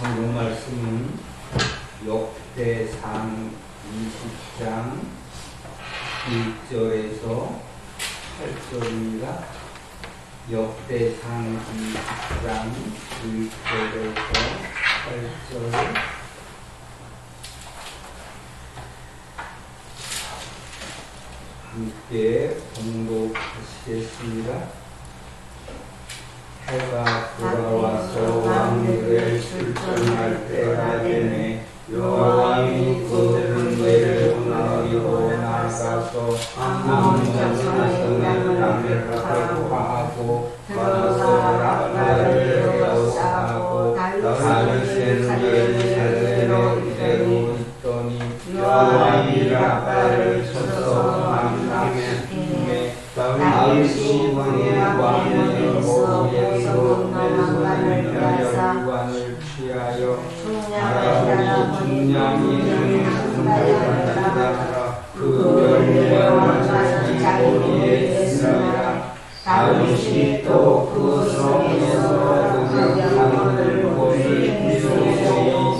성경 말씀은 역대상 20장 1절에서 8절입니다. 역대상 20장 1절에서 8절. 함께 봉독하시겠습니다. 해가 돌아와서 왕들을 출전할 때가 되매 여호와의 그들은 외를 나리로 나가서 아몬 자손의 땅을 확보하고 들어서 라마를 에워싸고 다윗은 예루살렘에 이대로 있더니 여호와의 라마를 쳐서 망망에 다윗이 왕의 모에서 맨손을 열관을 취하여 아라리 중량이 중량하라 그 열관을 자기 머리에 쓰니라. 다윗이 또 그 성에서 그강을 보니 미소에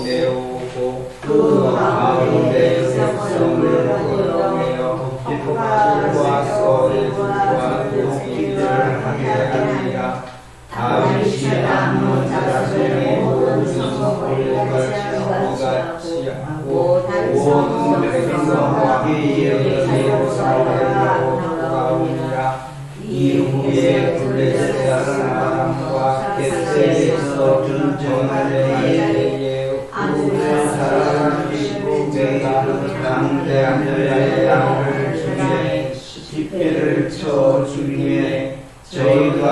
내오고 그 가운데 백성을 끌어내어 길과 소리와 도끼를 하게 하리라. 다윗이 아몬 자손의 모든 성읍을 같이 하고 온 백성과 예루살렘으로 돌아오니라. 이후에 블레셋 사람과 겟세에서 전전하는 때에 우리 사람이 내가 강대한 여자의 양을 중에 집게를 쳐 죽이매 저희가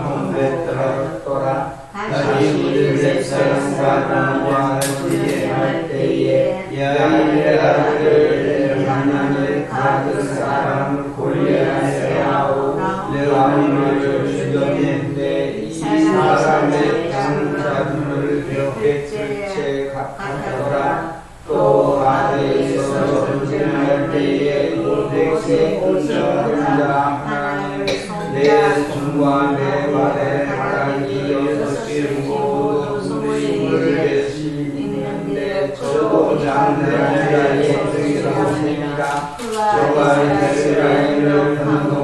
hom에 들었더라. 다시 블레셋 사람과 전쟁할 때에 야일의 아들 하나님의 가드 사람 골리앗의 아우 레아님을 죽였는데 이 사람의 장자들을 벽에 같았더라. 또 아들에서 전쟁할 때에 모데스의 군사들과 하나님 내 손과 내 발에 바닥이 6개 모두 우리 배시 있는데 저도 장대한 자의 등이라니까 저가 이스라엘을 건너고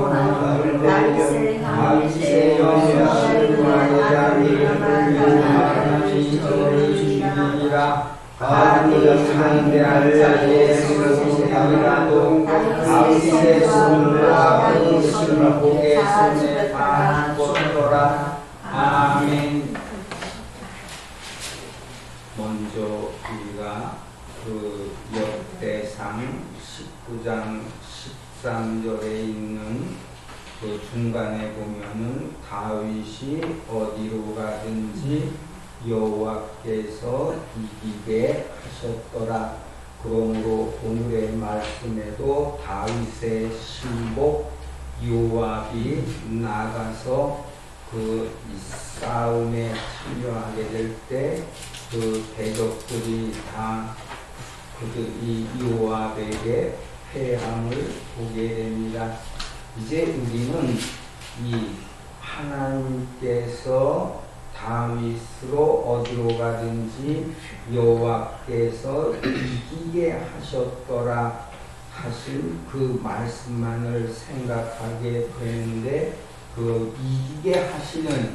다윗의 영향과 자기를 하나님이 저를 죽이니라. 강대한 자의 생각이라도 다윗의 손과 그것을 보게 손에 받고더라. 아멘. 먼저 우리가 그 역대상 19장 13절에 있는 그 중간에 보면은 다윗이 어디로 가든지 여호와께서 이기게 하셨더라. 그러므로 오늘의 말씀에도 다윗의 신복 요압이 나가서 그 싸움에 참여하게 될 때 그 대적들이 다 이 요압에게 패함을 보게 됩니다. 이제 우리는 이 하나님께서 다윗으로 어디로 가든지 여호와께서 이기게 하셨더라 하신 그 말씀만을 생각하게 되는데 그 이기게 하시는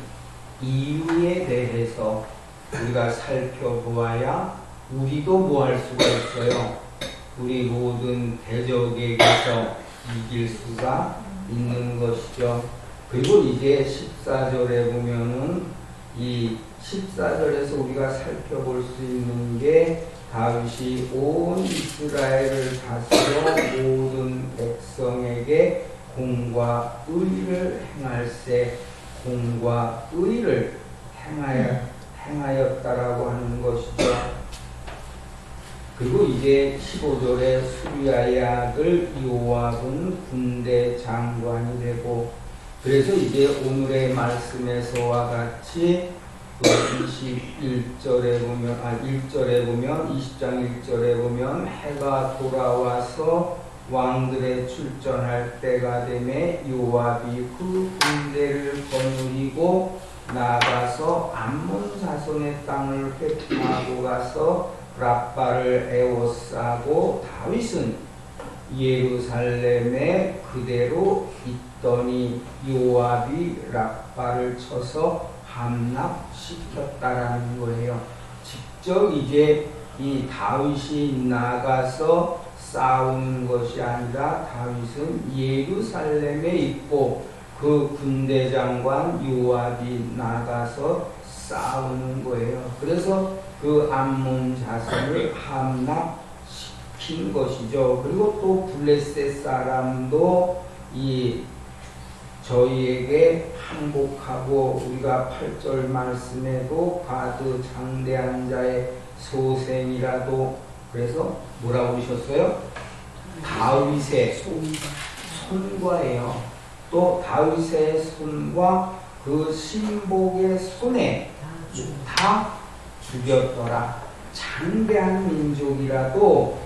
이유에 대해서 우리가 살펴보아야 우리도 뭐 할 수가 있어요. 우리 모든 대적에게서 이길 수가 있는 것이죠. 그리고 이제 14절에 보면은 이 14절에서 우리가 살펴볼 수 있는 게 다윗이 온 이스라엘을 다스려 모든 백성에게 공과 의를 행할세 공과 의를 행하였다라고 하는 것이죠. 그리고 이제 15절에 수리아의 아들 요압은 군대 장관이 되고 그래서 이제 오늘의 말씀에서와 같이 그 21절에 보면 1절에 보면 20장 1절에 보면 해가 돌아와서 왕들의 출전할 때가 되매 요압이 그 군대를 거느리고 나가서 암몬 자손의 땅을 회통하고 가서 라빠를 에워싸고 다윗은 예루살렘에 그대로 있더니 요압이 라빠를 쳐서 함락시켰다라는 거예요. 직접 이제 이 다윗이 나가서 싸우는 것이 아니라 다윗은 예루살렘에 있고 그 군대장관 요압이 나가서 싸우는 거예요. 그래서 그 암몬 자손을 함락시킨 것이죠. 그리고 또 블레셋 사람도 이 저희에게 항복하고 우리가 8절 말씀에도 가드 장대한 자의 소생이라도 그래서 뭐라고 그러셨어요? 다윗의 손과예요. 또 다윗의 손과 그 신복의 손에 다 죽였더라. 장대한 민족이라도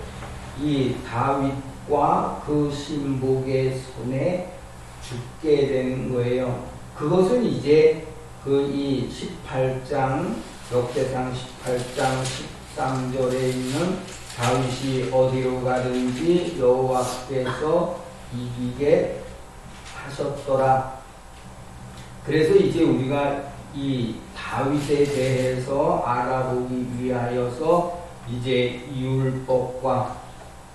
이 다윗과 그 신복의 손에 죽게 되는 거예요. 그것은 이제 그 이 18장 역대상 18장 13절에 있는 다윗이 어디로 가든지 여호와께서 이기게 하셨더라. 그래서 이제 우리가 이 다윗에 대해서 알아보기 위하여서 이제 율법과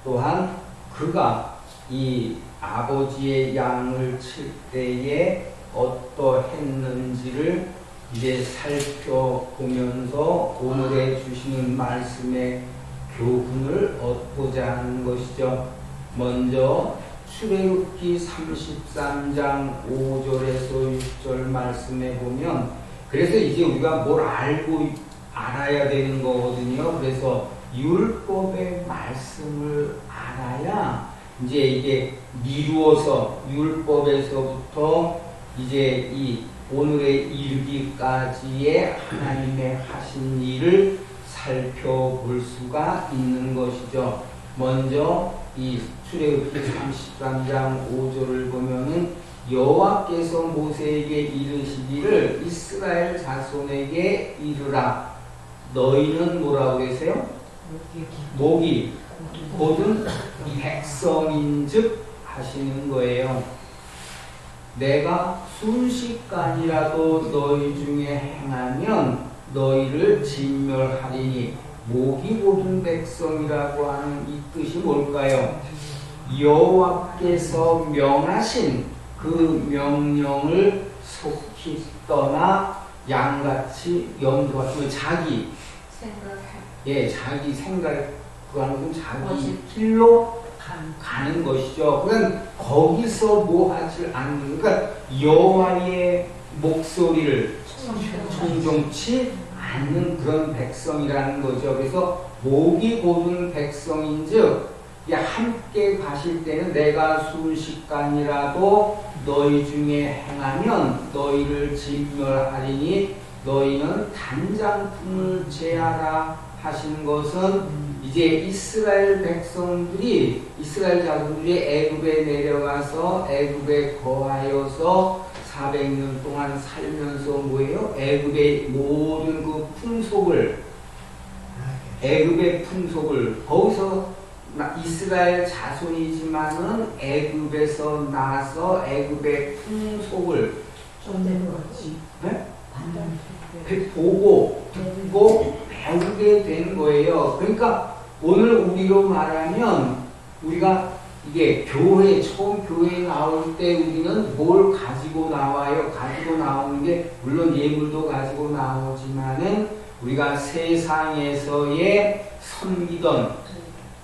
또한 그가 이 아버지의 양을 칠 때에 어떠했는지를 이제 살펴보면서 오늘의 주시는 말씀의 교훈을 얻고자 하는 것이죠. 먼저 출애굽기 33장 5절에서 6절 말씀에 보면 그래서 이제 우리가 뭘 알아야 되는 거거든요. 그래서 율법의 말씀을 알아야 이제 이게 미루어서 율법에서부터 이제 이 오늘에 이르기까지의 하나님의 하신 일을 살펴볼 수가 있는 것이죠. 먼저 이 출애굽기 33장 5절을 보면은 여호와께서 모세에게 이르시기를 이스라엘 자손에게 이르라. 너희는 뭐라고 계세요? 목이 곧은 백성인즉 하시는 거예요. 내가 순식간이라도 너희 중에 행하면 너희를 진멸하리니 목이 곧은 백성이라고 하는 이 뜻이 뭘까요? 여호와께서 명하신 그 명령을 속히 떠나 양같이 염소같이 자기 자기 생각 그거는 자기 길로 가는 것이죠. 그러니까 거기서 뭐 하지 않는 그러니까 여호와의 목소리를 청종치 않는 그런 백성이라는 거죠. 그래서 목이 곧은 백성인즉 함께 가실 때는 내가 순식간이라도 너희 중에 행하면 너희를 진멸하리니 너희는 단장품을 제하라 하신 것은 이제 이스라엘 백성들이 이스라엘 자손들이 애굽에 내려가서 애굽에 거하여서 400년 동안 살면서 뭐예요? 애굽의 모든 그 풍속을 애굽의 풍속을 거기서 이스라엘 자손이지만은 애굽에서 나서 애굽의 풍속을 네? 보고 듣고 배우게 된 거예요. 그러니까 오늘 우리로 말하면 우리가 이게 처음 교회에 나올 때 우리는 뭘 가지고 나와요? 가지고 나오는 게 물론 예물도 가지고 나오지만은 우리가 세상에서의 섬기던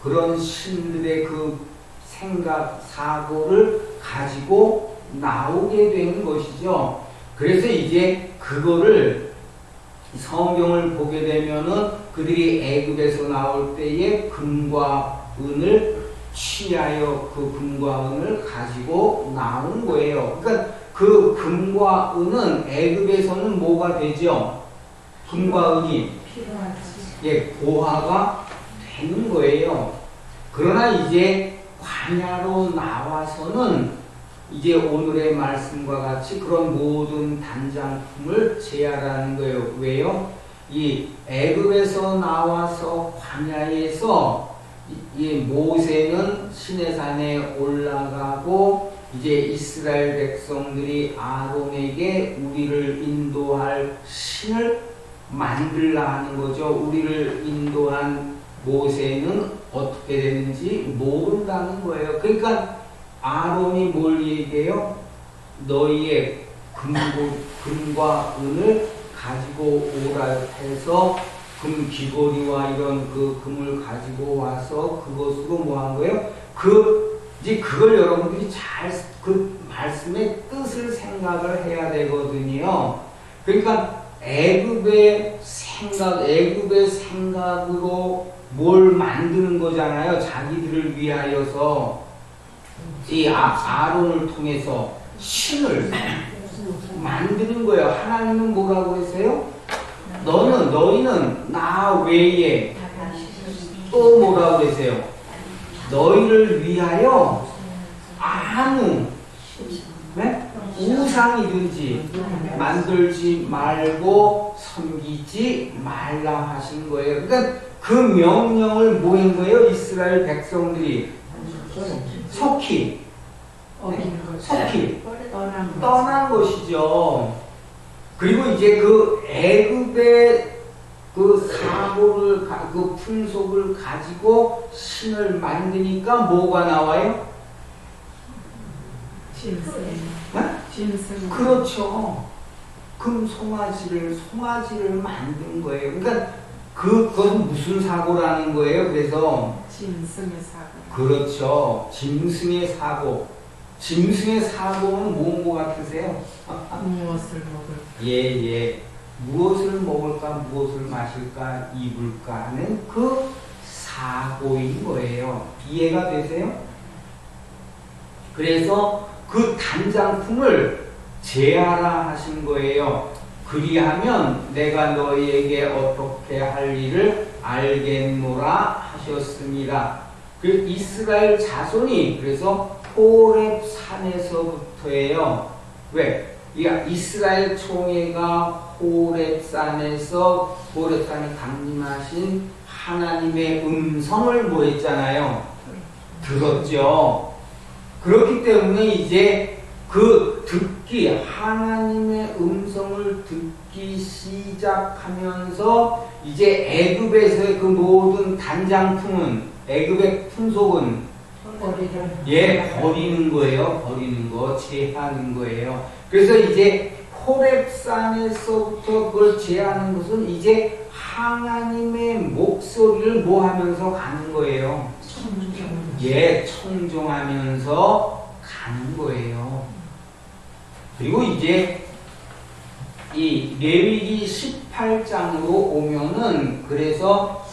그런 신들의 그 생각, 사고를 가지고 나오게 되는 것이죠. 그래서 이제 그거를 성경을 보게 되면은 그들이 애굽에서 나올 때에 금과 은을 취하여 그 금과 은을 가지고 나온 거예요. 그러니까 그 금과 은은 애굽에서는 뭐가 되죠? 금과 은이 고화가 되는 거예요. 그러나 이제 광야로 나와서는 이제 오늘의 말씀과 같이 그런 모든 단장품을 제하라는 거예요. 왜요? 이 애굽에서 나와서 광야에서 이 모세는 시내산에 올라가고 이제 이스라엘 백성들이 아론에게 우리를 인도할 신을 만들라 하는 거죠. 우리를 인도한 모세는 어떻게 되는지 모른다는 거예요. 그러니까 아론이 뭘 얘기해요? 너희의 금과 은을 가지고 오라 해서 금 귀걸이와 이런 그 금을 가지고 와서 그것으로 뭐 한 거예요? 이제 그걸 여러분들이 잘 그 말씀의 뜻을 생각을 해야 되거든요. 그러니까 애굽의 생각으로 뭘 만드는 거잖아요. 자기들을 위하여서 이 아론을 통해서 신을 만드는 거예요. 하나님은 뭐라고 했어요? 너희는 나 외에 또 뭐라고 했어요? 너희를 위하여 아무 우상이든지 만들지 말고 섬기지 말라 하신 거예요. 그러니까 그 명령을 뭐인 거예요? 이스라엘 백성들이 속히 떠난 것이죠. 그리고 이제 그 애굽의 그 사고를 그 풍속을 가지고 신을 만드니까 뭐가 나와요? 짐승. 그렇죠. 금 송아지를 만든 거예요. 그러니까 그건 무슨 사고라는 거예요? 그래서 짐승의 사고. 그렇죠. 짐승의 사고. 짐승의 사고는 무엇 같으세요? 무엇을 먹을까? 예. 무엇을 먹을까, 무엇을 마실까, 입을까 하는 그 사고인 거예요. 이해가 되세요? 그래서 그 단장품을 제하라 하신 거예요. 그리하면 내가 너희에게 어떻게 할 일을 알겠노라 하셨습니다. 그 이스라엘 자손이 그래서 호렙 산에서부터예요. 왜? 이스라엘 총회가 호렙산에 강림하신 하나님의 음성을 뭐 했잖아요? 들었죠. 그렇기 때문에 이제 하나님의 음성을 듣기 시작하면서 이제 애굽에서의 그 모든 단장품은, 애굽의 풍속은 버리는 거예요. 버리는 거, 제하는 거예요. 그래서 이제 호렙산에서부터 그걸 제하는 것은 이제 하나님의 목소리를 뭐 하면서 가는 거예요? 청종하면서 가는 거예요. 그리고 이제 이 레위기 18장으로 오면은 그래서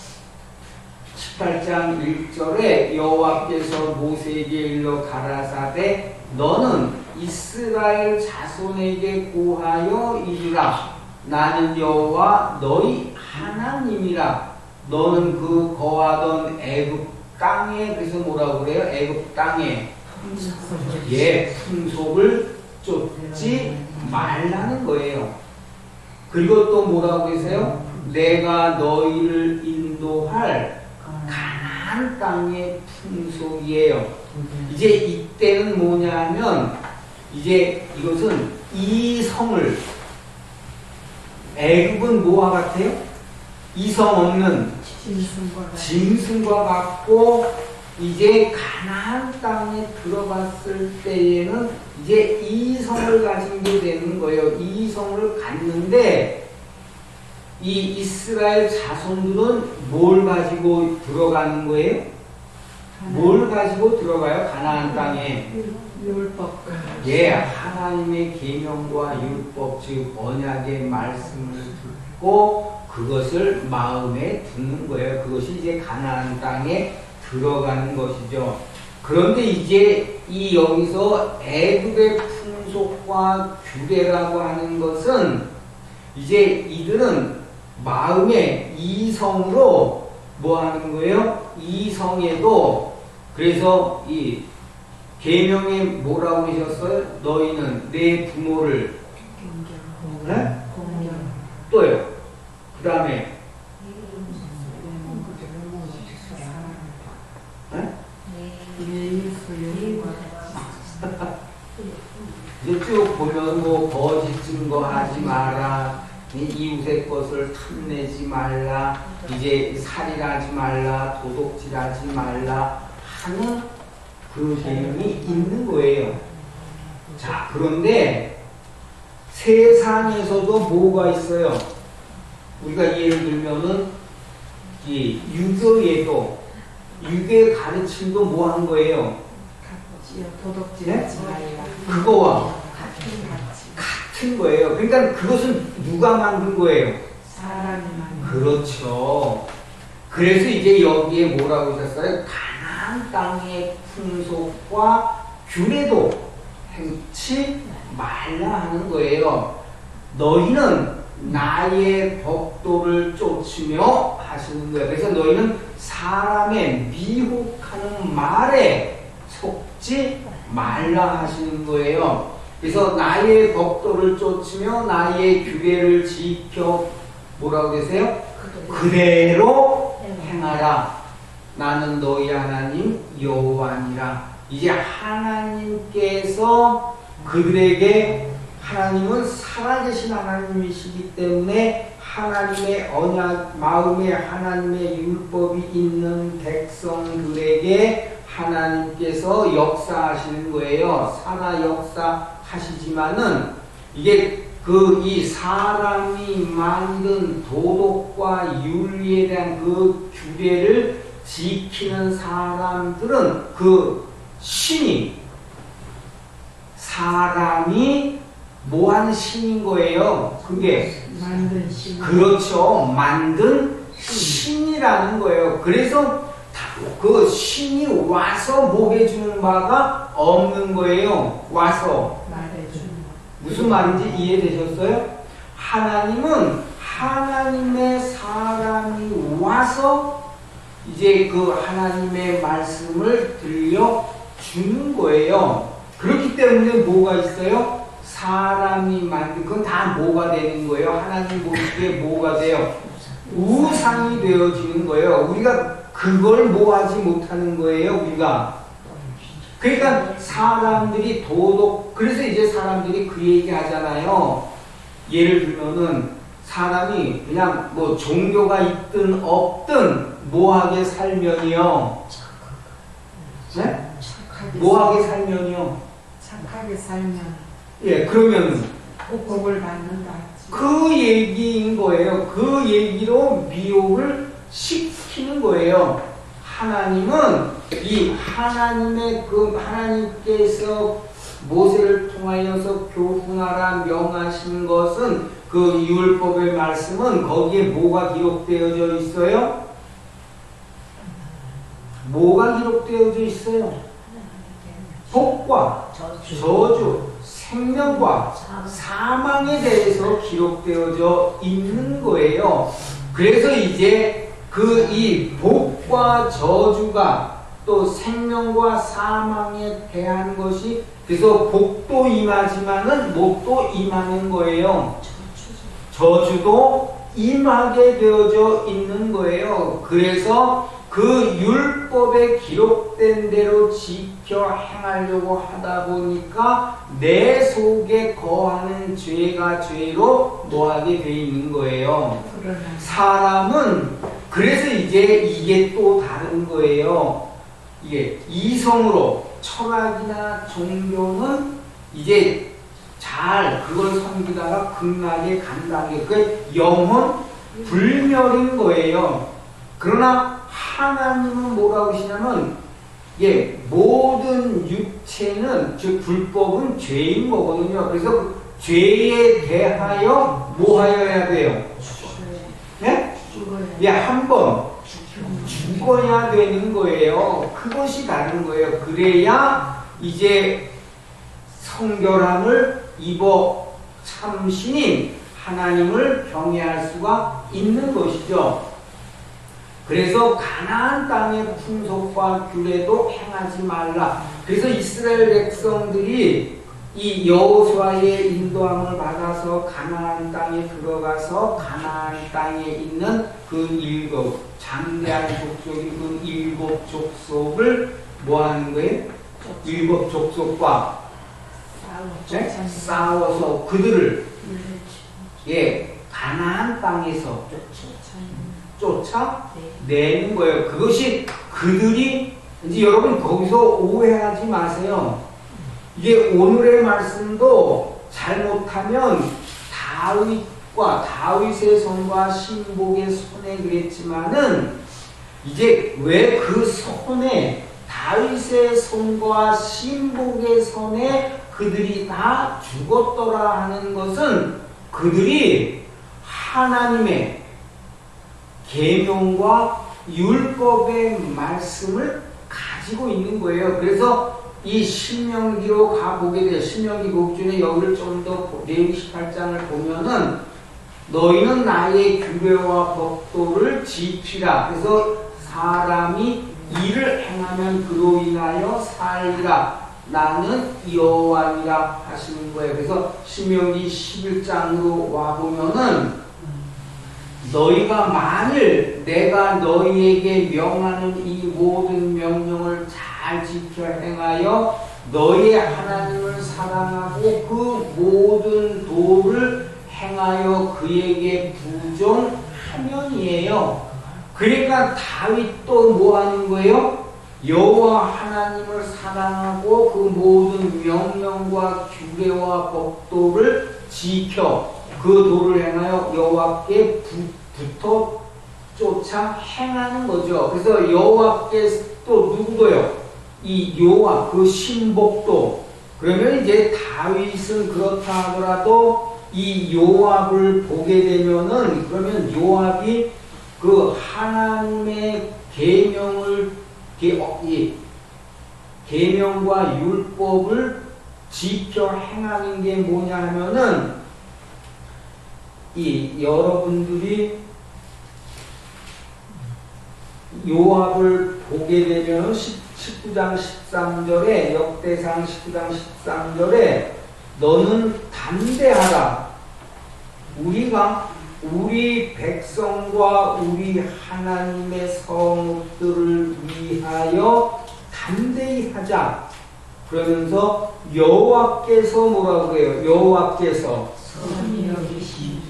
18장 1절에 여호와께서 모세에게 일러 가라사대 너는 이스라엘 자손에게 고하여 이르라 나는 여호와 너희 하나님이라 너는 그 거하던 애굽 땅에 그래서 뭐라고 그래요? 애굽 땅에 풍속을 쫓지 말라는 거예요. 그리고 또 뭐라고 하세요? 내가 너희를 인도할 가나안 땅의 풍속이에요. 이제 이때는 뭐냐면 이제 이것은 이성을 애굽은 뭐와 같아요? 이성 없는 짐승과 같고 이제 가나안 땅에 들어갔을 때에는 이제 이성을 가진 게 되는 거예요. 이성을 갖는데 이 이스라엘 자손들은 뭘 가지고 들어가는 거예요? 뭘 가지고 들어가요? 가나안 땅에 율법. 하나님의 계명과 율법 즉 언약의 말씀을 듣고 그것을 마음에 두는 거예요. 그것이 이제 가나안 땅에 들어가는 것이죠. 그런데 이제 이 여기서 애굽의 풍속과 규례라고 하는 것은 이제 이들은 마음의 이성으로 뭐 하는 거예요? 이성에도 그래서 이 계명에 뭐라고 하셨어요? 너희는 내 부모를 또요. 그 다음에 이제 쭉 보면 뭐 거짓 증거하지 마라, 이웃의 것을 탐내지 말라, 이제 살인하지 말라, 도둑질하지 말라 하는 그 내용이 있는 거예요. 자, 그런데 세상에서도 뭐가 있어요? 우리가 예를 들면은 이 유교에도 유교의 가르침도 뭐 한 거예요? 도덕질하지 말라. 그거와 같은 거예요. 그러니까 그것은 누가 만든 거예요? 사람이 만든. 그렇죠. 그래서 이제 여기에 뭐라고 하셨어요? 가나안 땅의 풍속과 규례도 행치 말라 하는 거예요. 너희는 나의 법도를 쫓으며 하시는 거예요. 그래서 너희는 사람의 미혹하는 말에 속지 말라 하시는 거예요. 그래서 나의 법도를 쫓으며 나의 규례를 지켜 뭐라고 계세요? 그대로 행하라. 나는 너희 하나님 여호와니라. 이제 하나님께서 그들에게, 하나님은 살아계신 하나님이시기 때문에 하나님의 언약, 마음에 하나님의 율법이 있는 백성들에게 하나님께서 역사하시는 거예요. 살아 역사하시지만은 이게 이 사람이 만든 도덕과 윤리에 대한 그 규례를 지키는 사람들은 그 신이, 사람이 뭐한 신인 거예요? 그게 만든 신. 그렇죠. 만든 신이라는 거예요. 그래서 그 신이 와서 뭐 해주는 바가 없는 거예요. 와서 말해주는. 무슨 말인지 이해되셨어요? 하나님은 하나님의 사람이 와서 이제 그 하나님의 말씀을 들려주는 거예요. 그렇기 때문에 뭐가 있어요? 사람이 만든, 그건 다 뭐가 되는 거예요? 하나님 보시기에 뭐가 돼요? 우상이 되어지는 거예요. 우리가 그걸 뭐하지 못하는 거예요, 우리가. 그러니까 사람들이 그래서 이제 사람들이 그 얘기 하잖아요. 예를 들면은 사람이 그냥 뭐 종교가 있든 없든 뭐하게 살면이요. 네? 뭐하게 살면이요. 착하게 살면 예, 그러면 복을 받는다. 그 얘기인 거예요. 그 얘기로 미혹을 시키는 거예요. 하나님은 이 하나님의 하나님께서 모세를 통하여서 교훈하라 명하신 것은 그 율법의 말씀은 거기에 뭐가 기록되어져 있어요? 뭐가 기록되어져 있어요? 복과 저주, 생명과 사망에 대해서 기록되어져 있는 거예요. 그래서 이제 이 복과 저주가 또 생명과 사망에 대한 것이, 그래서 복도 임하지만은 못도 임하는 거예요. 저주도 임하게 되어져 있는 거예요. 그래서 그 율법에 기록된 대로 지켜 행하려고 하다 보니까 내 속에 거하는 죄가 죄로 뭐하게 돼 있는 거예요. 사람은 그래서 이제 이게 또 다른 거예요. 이게 이성으로 철학이나 종교는 이제 잘 그걸 섬기다가 극락에 간다는 게 그게 영혼 불멸인 거예요. 그러나 하나님은 뭐라고 하시냐면 모든 육체는, 즉 불법은 죄인 거거든요. 그래서 그 죄에 대하여 뭐 하여야 돼요? 네? 한 번 죽어야 되는 거예요. 그것이 다른 거예요. 그래야 이제 성결함을 입어 참신인 하나님을 경외할 수가 있는 것이죠. 그래서 가나안 땅의 풍속과 규례도 행하지 말라. 그래서 이스라엘 백성들이 이 여호수아의 인도함을 받아서 가나안 땅에 들어가서 가나안 땅에 있는 그 일곱 장대한 족속인 그 일곱 족속을 뭐 하는 거예요? 일곱 족속과 싸워서 그들을 가나안 땅에서 쫓아내는 거예요. 그것이 그들이 이제 여러분 거기서 오해하지 마세요. 이게 오늘의 말씀도 잘못하면 다윗의 손과 신복의 손에 그랬지만은 이제 왜 그 손에 다윗의 손과 신복의 손에 그들이 다 죽었더라 하는 것은 그들이 하나님의 계명과 율법의 말씀을 가지고 있는 거예요. 그래서 이 신명기로 가보게 돼요. 신명기 복중에 여기를 좀 더 레위기 18장을 보면은 너희는 나의 규례와 법도를 지키라. 그래서 사람이 이를 행하면 그로 인하여 살리라. 나는 여호와니라 하시는 거예요. 그래서 신명기 11장으로 와보면은 너희가 만일 내가 너희에게 명하는 이 모든 명령을 잘 지켜 행하여 너희의 하나님을 사랑하고 그 모든 도를 행하여 그에게 부종하면이에요. 그러니까 다윗도 뭐 하는 거예요? 여호와 하나님을 사랑하고 그 모든 명령과 규례와 법도를 지켜 그 도를 행하여 여호와께 붙어 쫓아 행하는 거죠. 그래서 여호와께 또 누구도요? 이 여호와 그 신복도. 그러면 이제 다윗은 그렇다 하더라도 이 요압을 보게 되면은 그러면 요압이 그 하나님의 계명과 율법을 지켜 행하는 게 뭐냐 하면은 이 여러분들이 요압을 보게 되면 19장 13절에 역대상 19장 13절에 너는 담대하라. 우리 백성과 우리 하나님의 성읍들을 위하여 담대히 하자. 그러면서 여호와께서 뭐라고 그래요? 여호와께서 선이 여기시니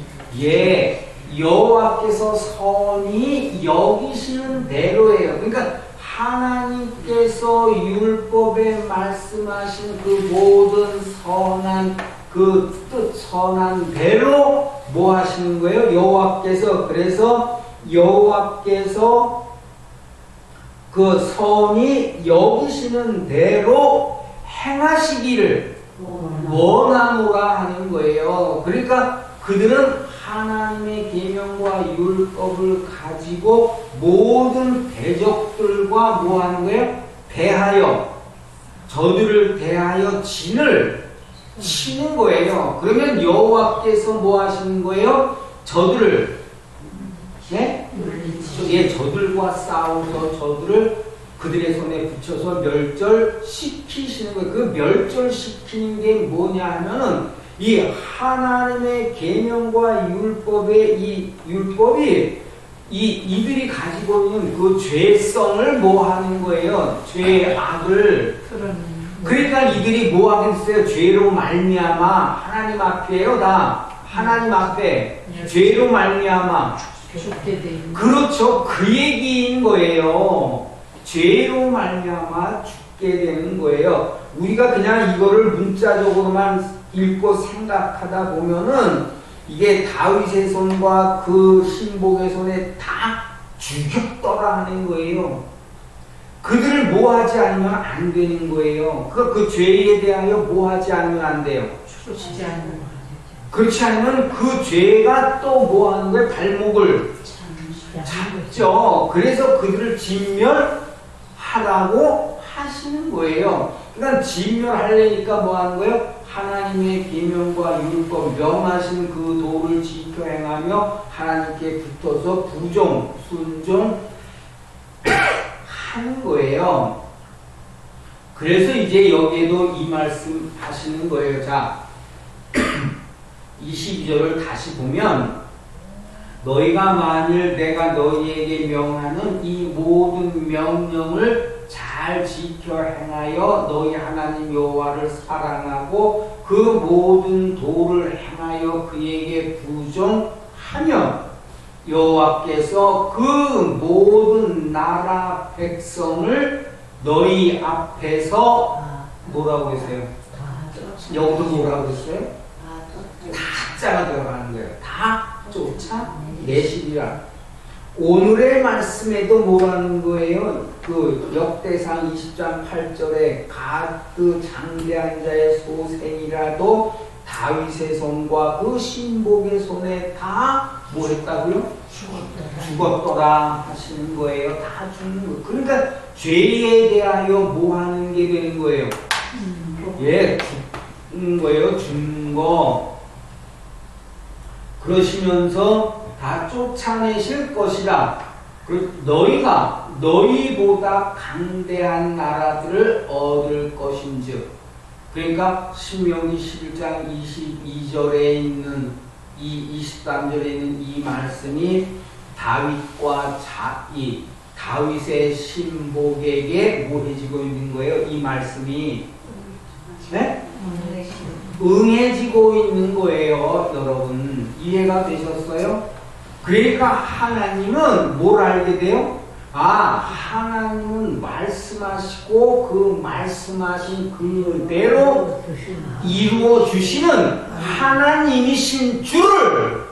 여호와께서 선이 여기시는 대로예요. 그러니까 하나님께서 율법에 말씀하신 그 모든 선한 그 뜻 선한 대로 뭐 하시는 거예요? 여호와께서. 그래서 여호와께서 그 선이 여기시는 대로 행하시기를 원하노라 하는 거예요. 그러니까 그들은 하나님의 계명과 율법을 가지고 모든 대적들과 뭐 하는 거예요? 저들을 대하여 진을 치는 거예요. 그러면 여호와께서 뭐 하시는 거예요? 저들을 저들과 싸워서 저들을 그들의 손에 붙여서 멸절시키시는 거예요. 그 멸절시키는 게 뭐냐 하면은 이 하나님의 계명과 율법의 이 율법이 이들이 가지고 있는 그 죄성을 뭐 하는 거예요? 죄의 악을. 그러니까 이들이 뭐 하겠어요? 죄로 말미암아 하나님 앞에요. 다 하나님 앞에 죄로 말미암아 죽게 되는. 그렇죠. 그 얘기인 거예요. 죄로 말미암아 죽게 되는 거예요. 우리가 그냥 이거를 문자적으로만 읽고 생각하다 보면은 이게 다윗의 손과 그 신복의 손에 다 죽였더라 하는 거예요. 그들을 뭐 하지 않으면 안 되는 거예요. 그 죄에 대하여 뭐 하지 않으면 안 돼요. 죽지 않는. 그렇지 않으면 그 죄가 또 뭐 하는 거예요? 발목을 잡죠. 그래서 그들을 진멸하라고 하시는 거예요. 그러니까 진멸하려니까 뭐 하는 거예요? 하나님의 계명과 율법 명하신 그 도를 지켜 행하며 하나님께 붙어서 순종하는 거예요. 그래서 이제 여기에도 이 말씀 하시는 거예요. 자, 22절을 다시 보면 너희가 만일 내가 너희에게 명하는 이 모든 명령을 잘 지켜 행하여 너희 하나님 여호와를 사랑하고 그 모든 도를 행하여 그에게 부정하면 여호와께서 그 모든 나라 백성을 너희 앞에서 뭐라고 했어요? 여기서 뭐라고 했어요? 다자가 들어가는 거예요. 다 쫓아내시리라. 오늘의 말씀에도 뭐라는 거예요? 그 역대상 20장 8절에 가드 장대한 자의 소생이라도 다윗의 손과 그 신복의 손에 다 뭐 했다고요? 죽었더라 하시는 거예요. 다 죽는 거. 그러니까 죄에 대하여 뭐 하는 게 되는 거예요? 예, 죽는 거예요. 죽는 거. 그러시면서 다 쫓아내실 것이다. 너희가 너희보다 강대한 나라들을 얻을 것인즉. 그러니까 신명기 11장 22절에 있는 이 23절에 있는 이 말씀이 다윗과 이 다윗의 신복에게 뭐 해지고 있는 거예요? 이 말씀이 네? 응해지고 있는 거예요. 여러분 이해가 되셨어요? 그러니까 하나님은 뭘 알게 돼요? 하나님은 말씀하시고 그 말씀하신 그대로 이루어 주시는 하나님이신 줄을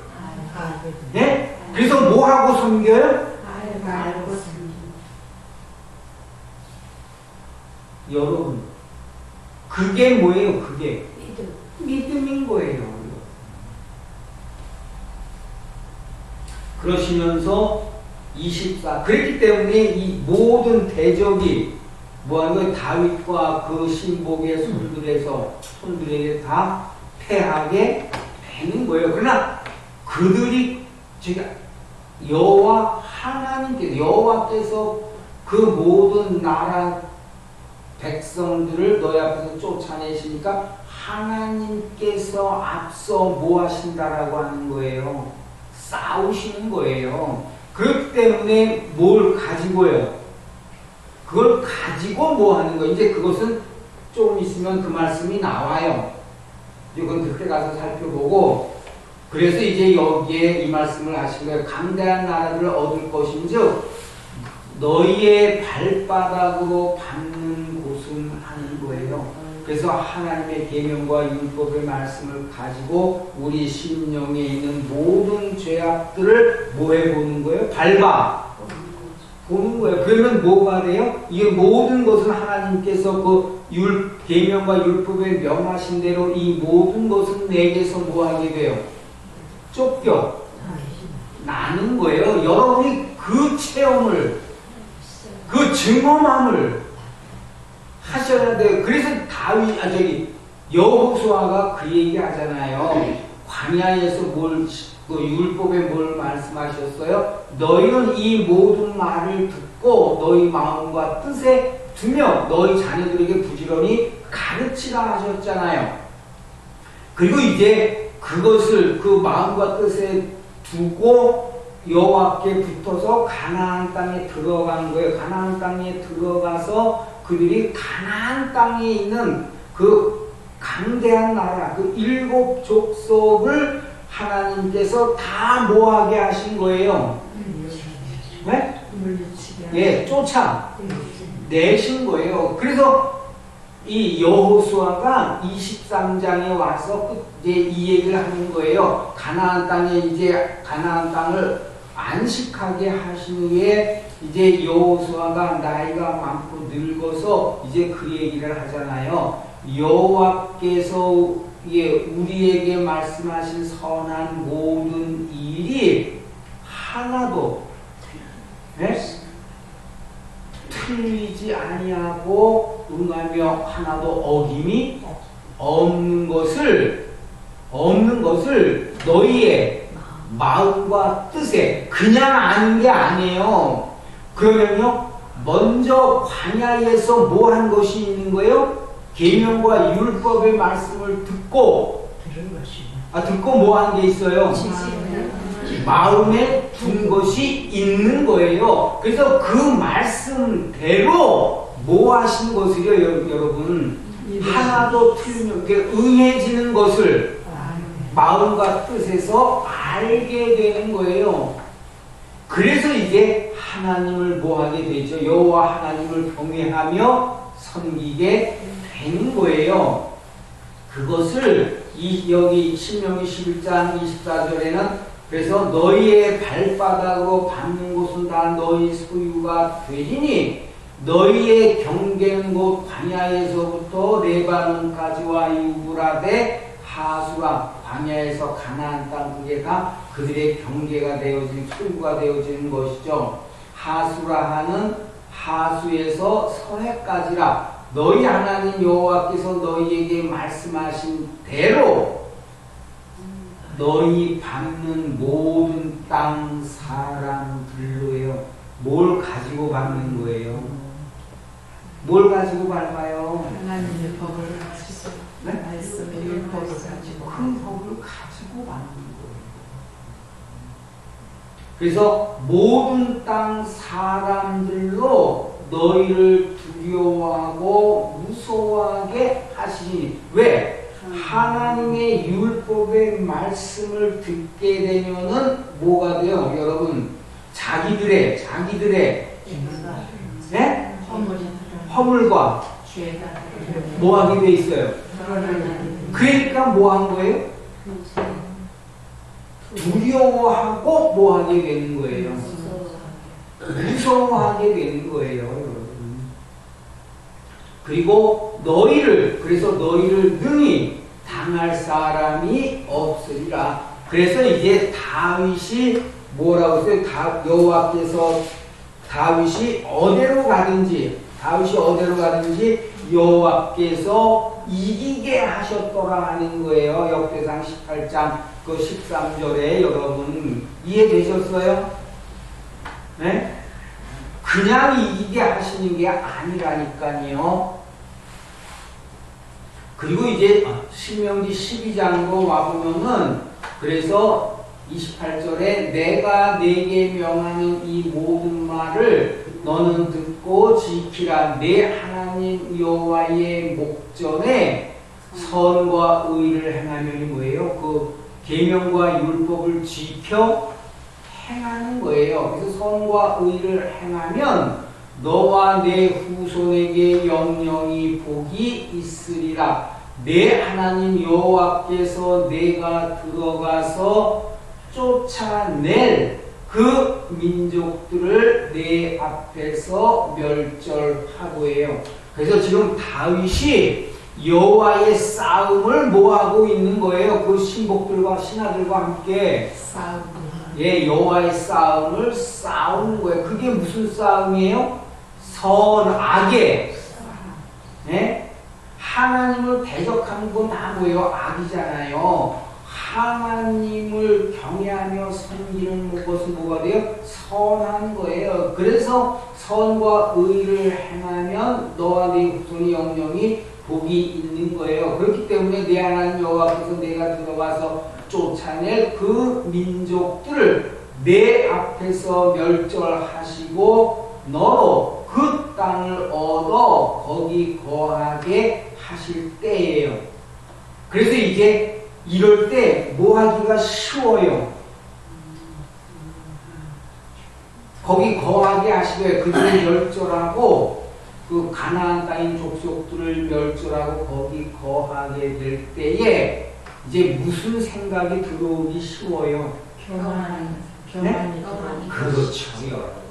네? 그래서 뭐 하고 섬겨요? 여러분 그게 뭐예요? 그게 믿음인 거예요. 그러시면서 24 그렇기 때문에 이 모든 대적이 뭐하는 거예요? 다윗과 그 신복의 손들에게 다 패하게 되는 거예요. 그러나 그들이 제가 여호와께서 그 모든 나라 백성들을 너희 앞에서 쫓아내시니까 하나님께서 앞서 뭐 하신다라고 하는 거예요. 싸우시는 거예요. 그렇기 때문에 뭘 가지고요? 그걸 가지고 뭐 하는 거예요? 이제 그것은 조금 있으면 그 말씀이 나와요. 이건 그때 가서 살펴보고 그래서 이제 여기에 이 말씀을 하신 거예요. 강대한 나라를 얻을 것인즉 너희의 발바닥으로 밟는 곳은 하는 거예요. 그래서 하나님의 계명과 율법의 말씀을 가지고 우리 심령에 있는 모든 죄악들을 뭐 해보는 거예요? 밟아 보는 거예요. 그러면 뭐가 돼요? 이 모든 것은 하나님께서 그 계명과 율법에 명하신 대로 이 모든 것은 내게서 뭐 하게 돼요? 쫓겨 나는 거예요. 여러분이 그 체험을 그 증험함을 하셔야 돼요. 그래서 여호수아가 그 얘기 하잖아요. 광야에서 그 율법에 뭘 말씀하셨어요? 너희는 이 모든 말을 듣고 너희 마음과 뜻에 두며 너희 자녀들에게 부지런히 가르치라 하셨잖아요. 그리고 이제 그것을 그 마음과 뜻에 두고 여호와께 붙어서 가나안 땅에 들어간 거예요. 가나안 땅에 들어가서 그들이 가나안 땅에 있는 그 강대한 나라, 그 7 족속을 하나님께서 다 뭐하게 하신 거예요? 네? 예, 쫓아내신 거예요. 그래서 이 여호수아가 23장에 와서 이제 이 얘기를 하는 거예요. 가나안 땅을 안식하게 하신 후에 이제 여호수아가 나이가 많고 늙어서 이제 그 얘기를 하잖아요. 여호와께서 우리에게 말씀하신 선한 모든 일이 하나도 틀리지 아니하고 응하며 하나도 어김이 없는 것을 너희의 마음과 뜻에 그냥 아는 게 아니에요. 그러면요 먼저 광야에서 뭐 한 것이 있는 거예요? 계명과 율법의 말씀을 듣고 듣고 뭐 한 게 있어요? 마음에 둔 것이 있는 거예요. 그래서 그 말씀대로 뭐 하신 것을요, 여러분? 하나도 틀림없게 응해지는 것을 마음과 뜻에서 알게 되는 거예요. 그래서 이제 하나님을 뭐 하게 되죠? 여호와 하나님을 경외하며 섬기게 되는 거예요. 그것을 여기 신명기 11장 24절에는 그래서 너희의 발바닥으로 밟는 곳은 다 너희 소유가 되리니 너희의 경계는 곧 광야에서부터 레바논까지와 유브라데 하수라 광야에서 가나안 땅 그게 다 그들의 경계가 되어진 소유가 되어지는 것이죠. 하수라 하는 하수에서 서해까지라 너희 하나님 여호와께서 너희에게 말씀하신 대로 너희 밟는 모든 땅 사람들로요. 뭘 가지고 밟는 거예요? 뭘 가지고 밟아요? 하나님의 법을 가지고 네? 말씀의 율법을 가지고 큰 법을 가지고 밟는 거예요. 그래서 모든 땅 사람들로 너희를 두려워하고 무서워하게 하시니 왜? 하나님의 율법의 말씀을 듣게 되면은 뭐가 돼요? 여러분 자기들의 네? 허물과 죄가 뭐 하게 돼 있어요? 그러니까 뭐 한 거예요? 두려워하고 뭐 하게 되는 거예요? 무서워하게 되는 거예요, 여러분. 그리고 그래서 너희를 능히 당할 사람이 없으리라. 그래서 이제 다윗이 뭐라고 했어요? 여호와께서 다윗이 어디로 가든지 여호와께서 이기게 하셨더라 하는 거예요. 역대상 18장 그 13절에 여러분 이해되셨어요? 네? 그냥 이기게 하시는 게 아니라니까요. 그리고 이제 신명기 12장으로 와보면은 그래서 28절에 내가 네게 명하는 이 모든 말을 너는 듣고 지키라. 내 하나님 여호와의 목전에 선과 의를 행하면이 뭐예요? 그 계명과 율법을 지켜 행하는 거예요. 그래서 선과 의를 행하면 너와 내 후손에게 영영이 복이 있으리라. 내 하나님 여호와께서 내가 들어가서 쫓아낼 그 민족들을 내 앞에서 멸절하고예요. 그래서 지금 다윗이 여호와의 싸움을 뭐하고 있는 거예요? 그 신복들과 신하들과 함께 싸우고 여호와의 싸움을 싸우는 거예요. 그게 무슨 싸움이에요? 선악의 하나님을 대적하는 건 다 뭐예요? 악이잖아요. 하나님을 경외하며 섬기는 것은 뭐가 돼요? 선한 거예요. 그래서 선과 의를 행하면 너와 네 후손이 영영이 복이 있는 거예요. 그렇기 때문에 내 하나님 여호와께서 내가 들어가서 쫓아낼 그 민족들을 내 앞에서 멸절하시고 너로 그 땅을 얻어 거기 거하게 하실 때예요. 그래서 이제 이럴 때 뭐 하기가 쉬워요. 거기 거하게 하시고요. 그들을 멸절하고 그 가나안 땅인 족속들을 멸절하고 거기 거하게 될 때에 이제 무슨 생각이 들어오기 쉬워요? 교만이 그렇죠, 여러분.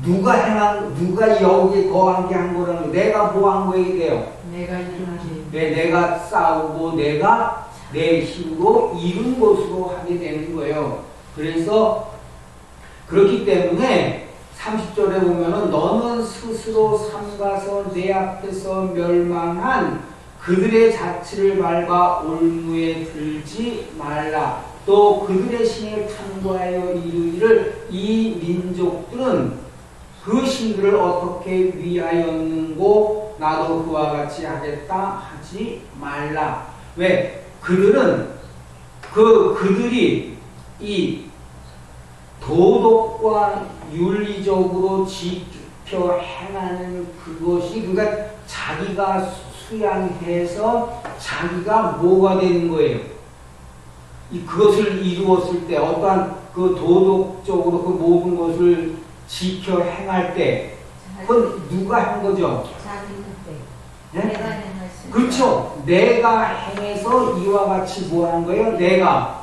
누가 여기에 거하게 한 거라는 내가 뭐 한 거에 돼요? 내가 이룬 내가 싸우고 내가 내 힘으로 이룬 것으로 하게 되는 거예요. 그래서 그렇기 때문에 30절에 보면은 너는 스스로 삼가서 내 앞에서 멸망한 그들의 자취를 밟아 올무에 들지 말라. 또 그들의 신을 탐구하여 이르기를 이 민족들은 그 신들을 어떻게 위하였는고 나도 그와 같이 하겠다 하지 말라. 왜? 그들이 이 도덕과 윤리적으로 지켜 행하는 그것이, 그러니까 자기가 수양해서 자기가 뭐가 되는 거예요? 그것을 이루었을 때, 어떠한 그 도덕적으로 그 모든 것을 지켜 행할 때, 그건 누가 한 거죠? 네? 내가 행했으니까. 그렇죠. 내가 행해서 이와 같이 뭐 한 거예요? 내가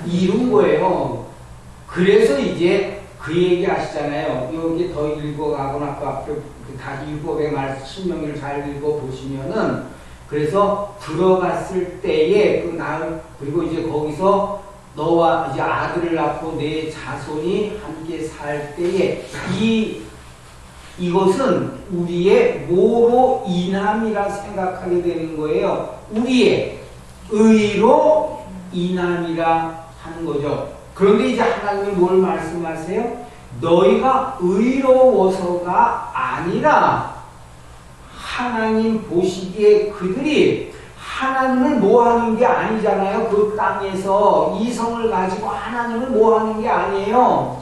이룬 거예요. 그래서 이제 그 얘기 하시잖아요. 여기 더 읽어가거나 그 앞에 다 율법의 말 신명기를 잘 읽어보시면은, 그래서 들어갔을 때에 그리고 이제 거기서 너와 이제 아들을 낳고 내 자손이 함께 살 때에 이것은 우리의 뭐로 인함이라 생각하게 되는 거예요. 우리의 의로 인함이라 하는 거죠. 그런데 이제 하나님이 뭘 말씀하세요? 너희가 의로워서가 아니라 하나님 보시기에 그들이 하나님을 뭐 하는 게 아니잖아요. 그 땅에서 이성을 가지고 하나님을 뭐 하는 게 아니에요.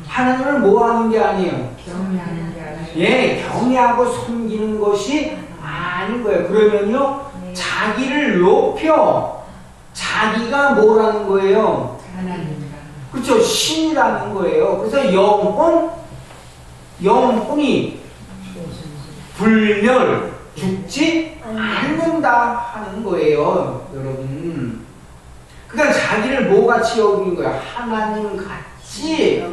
하나님을 뭐 하는 게 아니에요. 경외하는 게 아니라 예, 경외하고 섬기는 것이 아닌 거예요. 그러면요, 자기를 높여 자기가 뭐라는 거예요? 하나님이라. 그렇죠. 신이라는 거예요. 그래서 영혼이 불멸, 죽지 않는다 하는 거예요, 여러분. 그러니까 자기를 뭐같이 여기는 거예요? 하나님 같이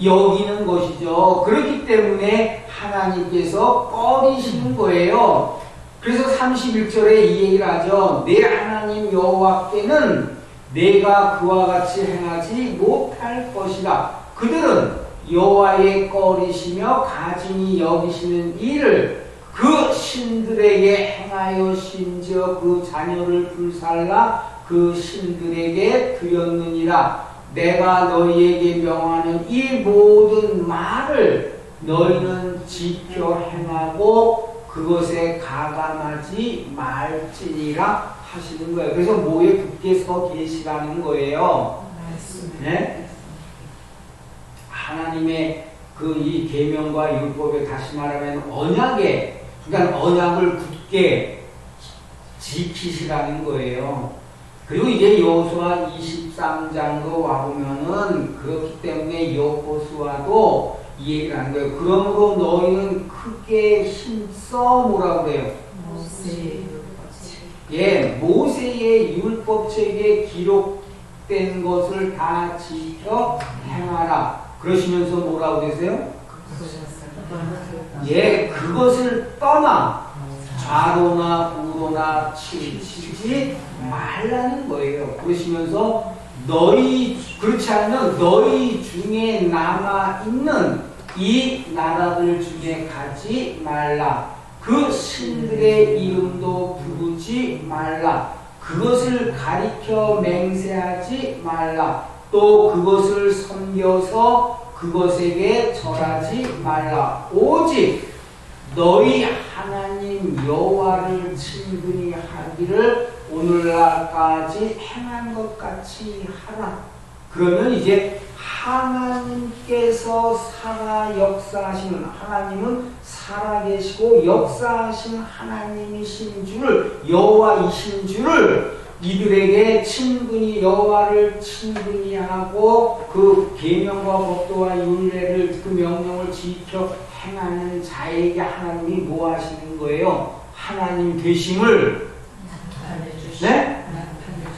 여기는 것이죠. 그렇기 때문에 하나님께서 꺼리시는 거예요. 그래서 31절에 이 얘기를 하죠. 내 하나님 여호와께는 내가 그와 같이 행하지 못할 것이라. 그들은 여호와의 꺼리시며 가증히 여기시는 일을 그 신들에게 행하여 심지어 그 자녀를 불살라 그 신들에게 드렸느니라. 내가 너희에게 명하는 이 모든 말을 너희는 지켜 행하고 그것에 가감하지 말지니라 하시는 거예요. 그래서 뭐에 굳게 서 계시라는 거예요. 네? 하나님의 그 이 계명과 율법에 다시 말하면 언약에, 그러니까 언약을 굳게 지키시라는 거예요. 그리고 이제 여호수아 23장으로 와보면은 그렇기 때문에 여호수아도 이 얘기를 하는 거예요. 그러므로 너희는 크게 힘써 뭐라고 그래요? 모세의 율법책에 기록된 것을 다 지켜 행하라. 그러시면서 뭐라고 되세요? 그것을 떠나 좌로나 우로나 치지 말라는 거예요. 그러시면서 그렇지 않으면 너희 중에 남아있는 이 나라들 중에 가지 말라. 그 신들의 이름도 부르지 말라. 그것을 가리켜 맹세하지 말라. 또 그것을 섬겨서 그것에게 절하지 말라. 오직 너희 하나님 여호와를 친근히 하기를 오늘날까지 행한 것 같이 하라. 그러면 이제 하나님께서 살아 역사하시는, 하나님은 살아계시고 역사하신 하나님이신 줄을, 여호와이신 줄을 이들에게 친근히 여호와를 친근히 하고 그 계명과 법도와 율례를, 그 명령을 지켜 행하는 자에게 하나님이 뭐 하시는 거예요? 하나님 되심을, 네?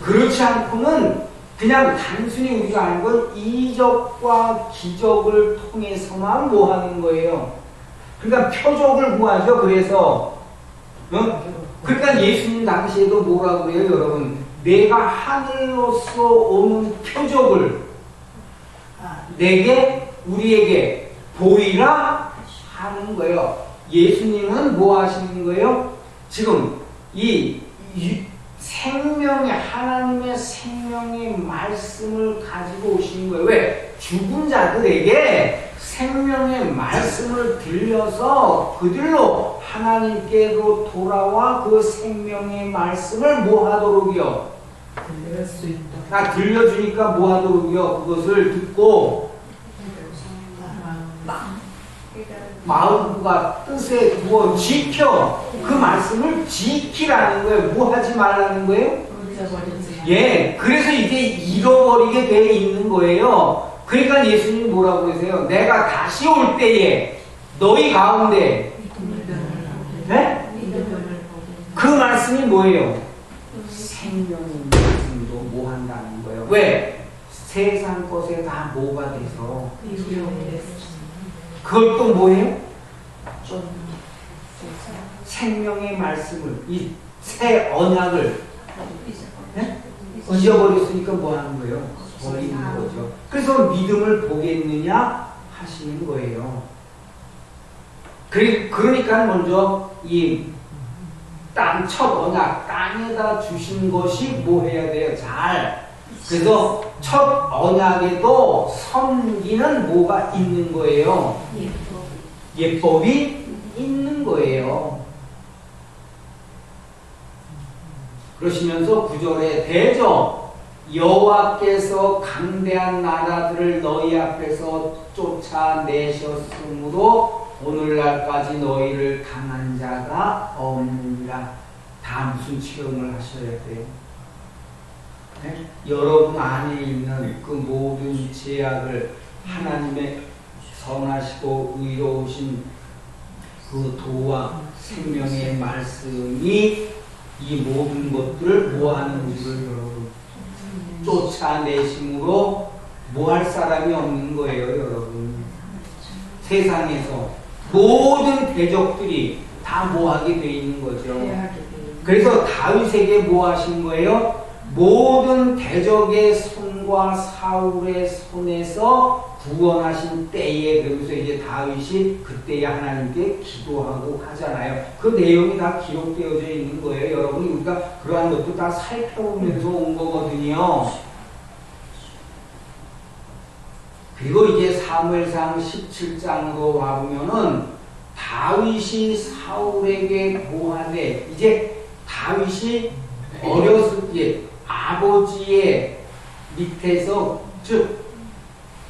그렇지 않고는 그냥 단순히 우리가 아는 건 이적과 기적을 통해서만 뭐 하는 거예요? 그러니까 표적을 구하죠. 그래서 그러니까 예수님 당시에도 뭐라고 그래요, 여러분? 내가 하늘로서 오는 표적을 우리에게 보이라 하는 거예요. 예수님은 뭐 하시는 거예요? 지금 이 하나님의 생명의 말씀을 가지고 오시는 거예요. 왜? 죽은 자들에게 생명의 말씀을 들려서 그들로 하나님께로 돌아와 그 생명의 말씀을 뭐 하도록이요? 들을 수 있다. 들려주니까 뭐 하도록이요? 그것을 듣고 마음과 뜻에 두어 지켜. 그 말씀을 지키라는 거예요. 뭐 하지 말라는 거예요? 잊어버리지. 예, 그래서 이게 잃어버리게 돼 있는 거예요. 그러니까 예수님이 뭐라고 그러세요? 내가 다시 올 때에 너희 가운데 네? 그 말씀이 뭐예요? 생명의 말씀도 뭐 한다는 거예요. 왜? 세상 것에 다 뭐가 돼서 그걸 또 뭐예요? 생명의 말씀을 이 새 언약을 네? 잊어버렸으니까 뭐 하는 거예요? 버리는 거죠. 그래서 믿음을 보겠느냐 하시는 거예요. 그러니까 먼저 이 땅 첫 언약 땅에다 주신 것이 뭐 해야 돼요? 잘. 그래서 첫 언약에도 섬기는 뭐가 있는 거예요? 예법이 있는 거예요. 그러시면서 9절에 대저 여호와께서 강대한 나라들을 너희 앞에서 쫓아내셨으므로 오늘날까지 너희를 강한 자가 없느니라. 다 무슨 체험을 하셔야 돼요? 네? 여러분 안에 있는 그 모든 죄악을 하나님의 선하시고 의로우신 그 도와 생명의 말씀이 이 모든 것들을 뭐 하는지를 여러분 쫓아내심으로 뭐 할 사람이 없는 거예요, 여러분. 세상에서 모든 대적들이 다 뭐 하게 돼 있는 거죠. 그래서 다윗에게 뭐 하신 거예요? 모든 대적의 손과 사울의 손에서 구원하신 때에, 그러면서 이제 다윗이 그때에 하나님께 기도하고 하잖아요. 그 내용이 다 기록되어져 있는 거예요, 여러분. 그러니까 그러한 것도 다 살펴보면서 온 거거든요. 그리고 이제 사무엘상 17장으로 와보면은 다윗이 사울에게 고하되, 이제 다윗이 어렸을 때 아버지의 밑에서, 즉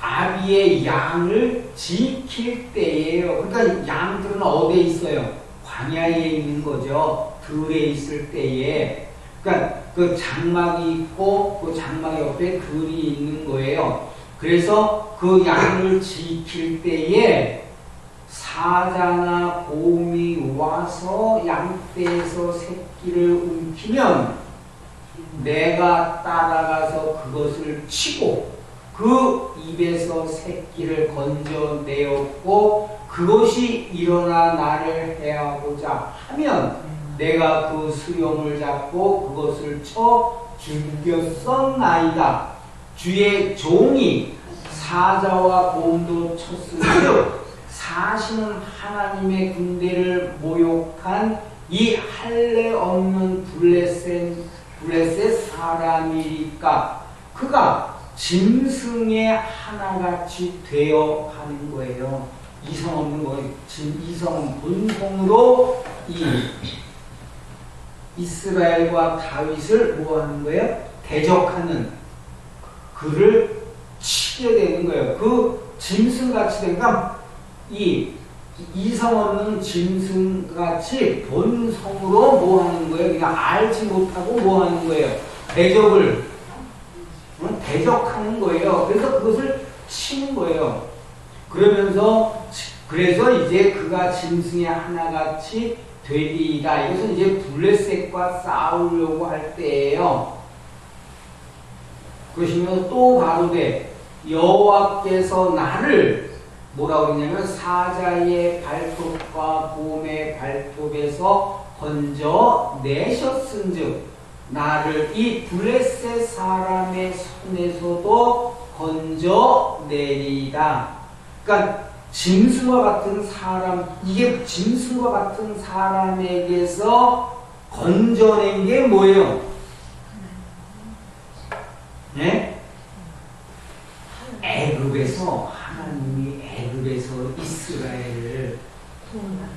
아비의 양을 지킬 때예요. 그러니까 양들은 어디에 있어요? 광야에 있는 거죠. 들에 있을 때에. 그러니까 그 장막이 있고 그 장막 옆에 들이 있는 거예요. 그래서 그 양을 지킬 때에 사자나 곰이 와서 양떼에서 새끼를 움키면 내가 따라가서 그것을 치고 그 입에서 새끼를 건져내었고 그것이 일어나 나를 해하고자 하면 내가 그 수령을 잡고 그것을 쳐 죽였었나이다. 주의 종이 사자와 곰도 쳤으므로 사시는 하나님의 군대를 모욕한 이 할례 없는 블레셋 사람이니까 그가 짐승의 하나같이 되어 가는 거예요. 이성 없는 거예요. 이성 본성으로 이 이스라엘과 다윗을 뭐 하는 거예요? 대적하는 그를 치게 되는 거예요. 그 짐승같이 되니까 이 이성 없는 짐승같이 본성으로 뭐 하는 거예요? 그냥 알지 못하고 뭐 하는 거예요? 대적하는 거예요. 그래서 그것을 치는 거예요. 그래서 이제 그가 짐승의 하나같이 되리이다. 이것은 이제 블레셋과 싸우려고 할 때예요. 그러시면 또 가로되 여호와께서 나를 뭐라고 했냐면 사자의 발톱과 곰의 발톱에서 건져 내셨은즉 나를 이 블레셋 사람의 손에서도 건져 내리이다. 그러니까 짐승과 같은 사람, 이게 짐승과 같은 사람에게서 건져낸 게 뭐예요? 네? 애굽에서 하나님이 애굽에서 이스라엘을 통나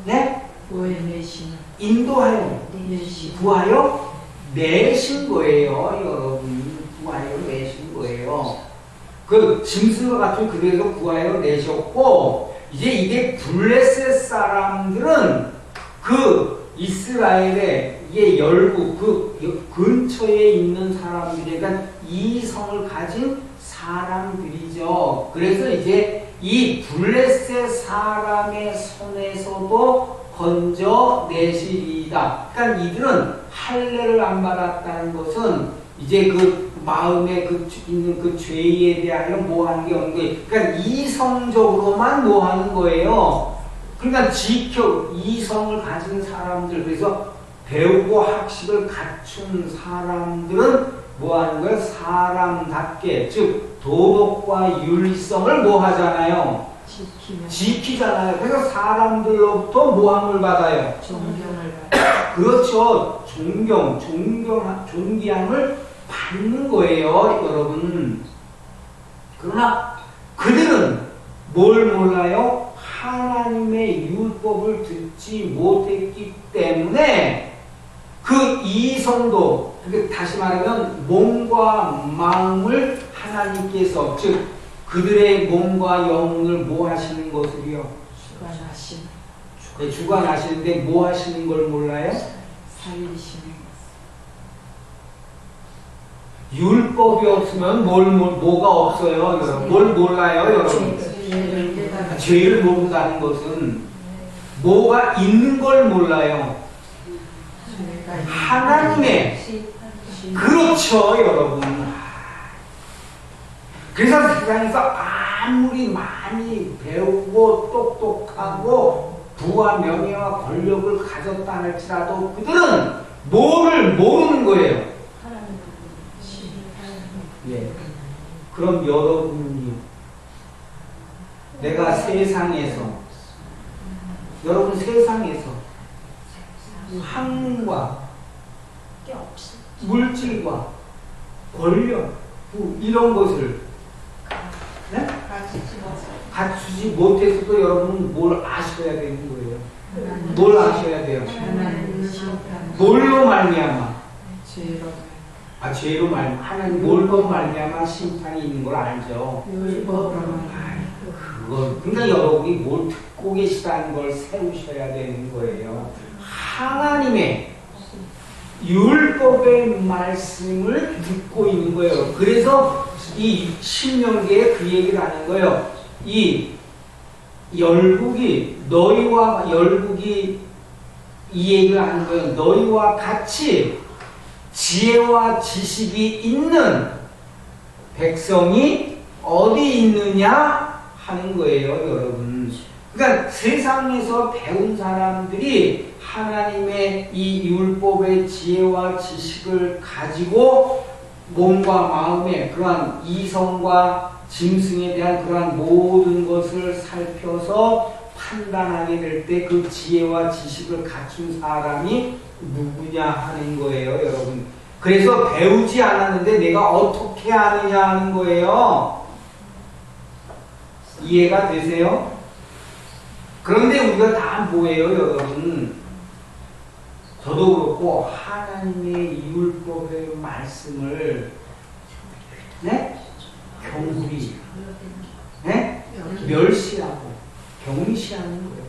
네? 구해 내신 인도하여 내신 구하여 내신 거예요, 여러분. 구하여 내신 거예요. 그 짐승과 같은 그대로 구하여 내셨고, 이제 이게 블레셋 사람들은 그 이스라엘의 이게 열국 그 근처에 있는 사람들이, 그러니까 이성을 가진 사람들이죠. 그래서 이제 이 블레셋 사람의 손에서도 건져 내시리이다. 그러니까 이들은 할례를 안 받았다는 것은 이제 그 마음에 있는 그 죄에 대하여 뭐 하는 게 없는 거예요. 그러니까 이성적으로만 뭐 하는 거예요. 그러니까 이성을 가진 사람들, 그래서 배우고 학식을 갖춘 사람들은 뭐 하는 거예요? 사람답게, 즉 도덕과 윤리성을 뭐 하잖아요? 지키잖아요. 그래서 사람들로부터 모함을 받아요. 존경을 받아. 그렇죠. 존귀함을 받는 거예요, 여러분. 그러나 그들은 뭘 몰라요? 하나님의 율법을 듣지 못했기 때문에 그 이성도, 다시 말하면 몸과 마음을 하나님께서, 즉 그들의 몸과 영혼을 뭐 하시는 것을요? 주관하시는데 뭐 하시는 걸 몰라요? 살리시는 율법이 없으면 뭐가 없어요, 여러분? 뭘 몰라요, 여러분? 죄를 모른다는 것은 뭐가 있는 걸 몰라요. 하나님의, 그렇죠, 여러분. 그래서 세상에서 아무리 많이 배우고 똑똑하고 부와 명예와 권력을 가졌다 할지라도 그들은 뭐를 모르는 거예요. 예. 그럼 여러분이 내가 여러분 세상에서 학문과 물질과 권력, 부 이런 것을 네? 갖추지 못해서도 여러분은 뭘 아셔야 되는 거예요. 뭘 아셔야 돼요? 뭘로 말미암아? 죄로 말미암아. 하나님 뭘로 말미암아 심판이 있는 걸 알죠. 그걸, 그러니까 여러분이 뭘 듣고 계시다는 걸 세우셔야 되는 거예요. 하나님의 율법의 말씀을 듣고 있는 거예요. 그래서 이 신명기에 그 얘기를 하는 거예요. 이 열국이 이 얘기를 하는 거예요. 너희와 같이 지혜와 지식이 있는 백성이 어디 있느냐 하는 거예요, 여러분. 그러니까 세상에서 배운 사람들이 하나님의 이 율법의 지혜와 지식을 가지고 몸과 마음의 그러한 이성과 짐승에 대한 그러한 모든 것을 살펴서 판단하게 될 때 그 지혜와 지식을 갖춘 사람이 누구냐 하는 거예요, 여러분. 그래서 배우지 않았는데 내가 어떻게 아느냐 하는 거예요. 이해가 되세요? 그런데 우리가 다 뭐예요, 여러분? 저도 그렇고 하나님의 율법의 말씀을 네? 경구리 네? 멸시하고 경시하는 거예요.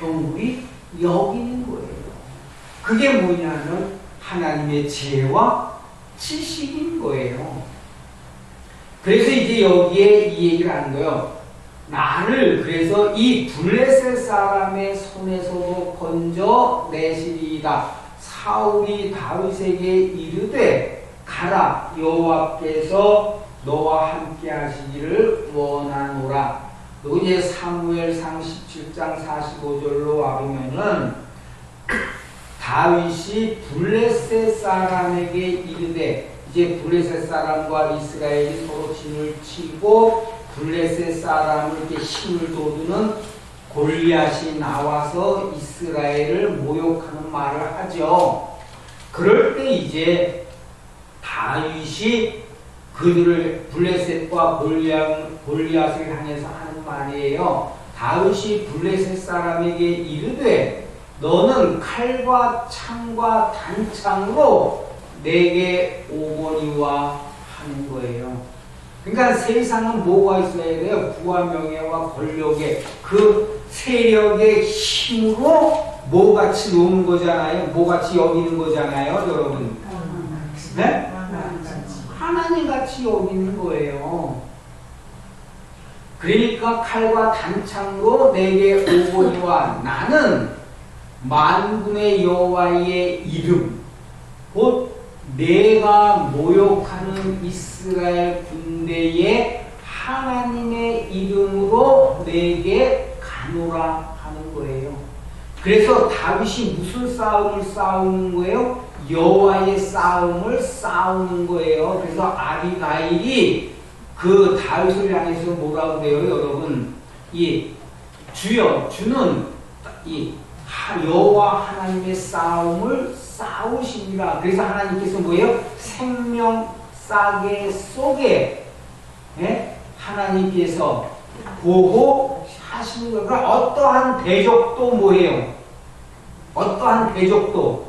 경구리 여기는 거예요. 그게 뭐냐면 하나님의 지혜와 지식인 거예요. 그래서 이제 여기에 이 얘기를 하는 거예요. 나를 그래서 이 블레셋 사람의 손에서도 건져 내시리이다. 사울이 다윗에게 이르되 가라, 여호와께서 너와 함께 하시기를 원하노라. 또 이제 사무엘상 17장 45절로 와보면은 다윗이 블레셋 사람에게 이르되, 이제 블레셋 사람과 이스라엘이 서로 진을 치고 블레셋 사람을 이렇게 힘을 돋우는 골리앗이 나와서 이스라엘을 모욕하는 말을 하죠. 그럴 때 이제 다윗이 그들을 블레셋과 골리앗을 향해서 하는 말이에요. 다윗이 블레셋 사람에게 이르되 너는 칼과 창과 단창으로 내게 오거니와 하는 거예요. 그러니까 세상은 뭐가 있어야 돼요? 부와 명예와 권력의 그 세력의 힘으로 뭐같이 노는 거잖아요. 뭐같이 여기는 거잖아요, 여러분. 네? 하나님 같이 여기는 거예요. 그러니까 칼과 단창으로 내게 오거니와 나는 만군의 여호와의 이름 곧 내가 모욕하는 이스라엘 군대의 하나님의 이름으로 내게 가노라 하는 거예요. 그래서 다윗이 무슨 싸움을 싸우는 거예요? 여호와의 싸움을 싸우는 거예요. 그래서 아비가일이 그 다윗을 향해서 뭐라고 그래요, 여러분? 이 주여, 주는 이 여호와 하나님의 싸움을 싸우십니다. 그래서 하나님께서 뭐예요? 생명 싸개 속에 하나님께서 보호하시는 거예요. 그러니까 어떠한 대적도 뭐예요? 어떠한 대적도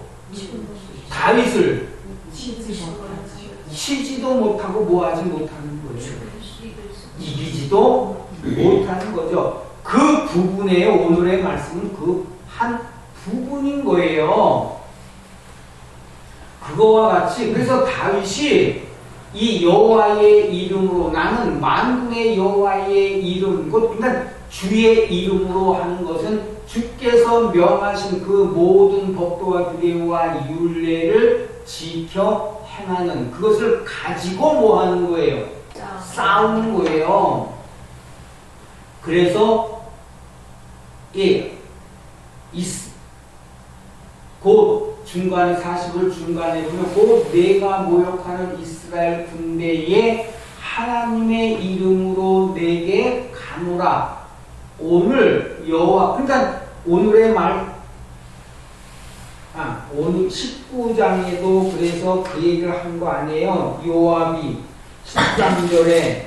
다윗을 치지도 못하고 뭐하지 못하는 거예요. 이기지도 못하는 거죠. 그 부분에 오늘의 말씀은 그 한 부분인 거예요. 그거와 같이 그래서 다윗이 이 여호와의 이름으로 나는 만군의 여호와의 이름 곧 그러니까 주의 이름으로 하는 것은 주께서 명하신 그 모든 법도와 규례와 율례를 지켜 행하는 그것을 가지고 뭐 하는 거예요? 싸우는 거예요. 그래서 곧 중간에 40을 중간에 보면 곧 내가 모욕하는 이스라엘 군대의 하나님의 이름으로 내게 가노라. 오늘 여호와 그러니까 오늘의 오늘 19장에도 그래서 그 얘기를 한 거 아니에요. 요압이 13절에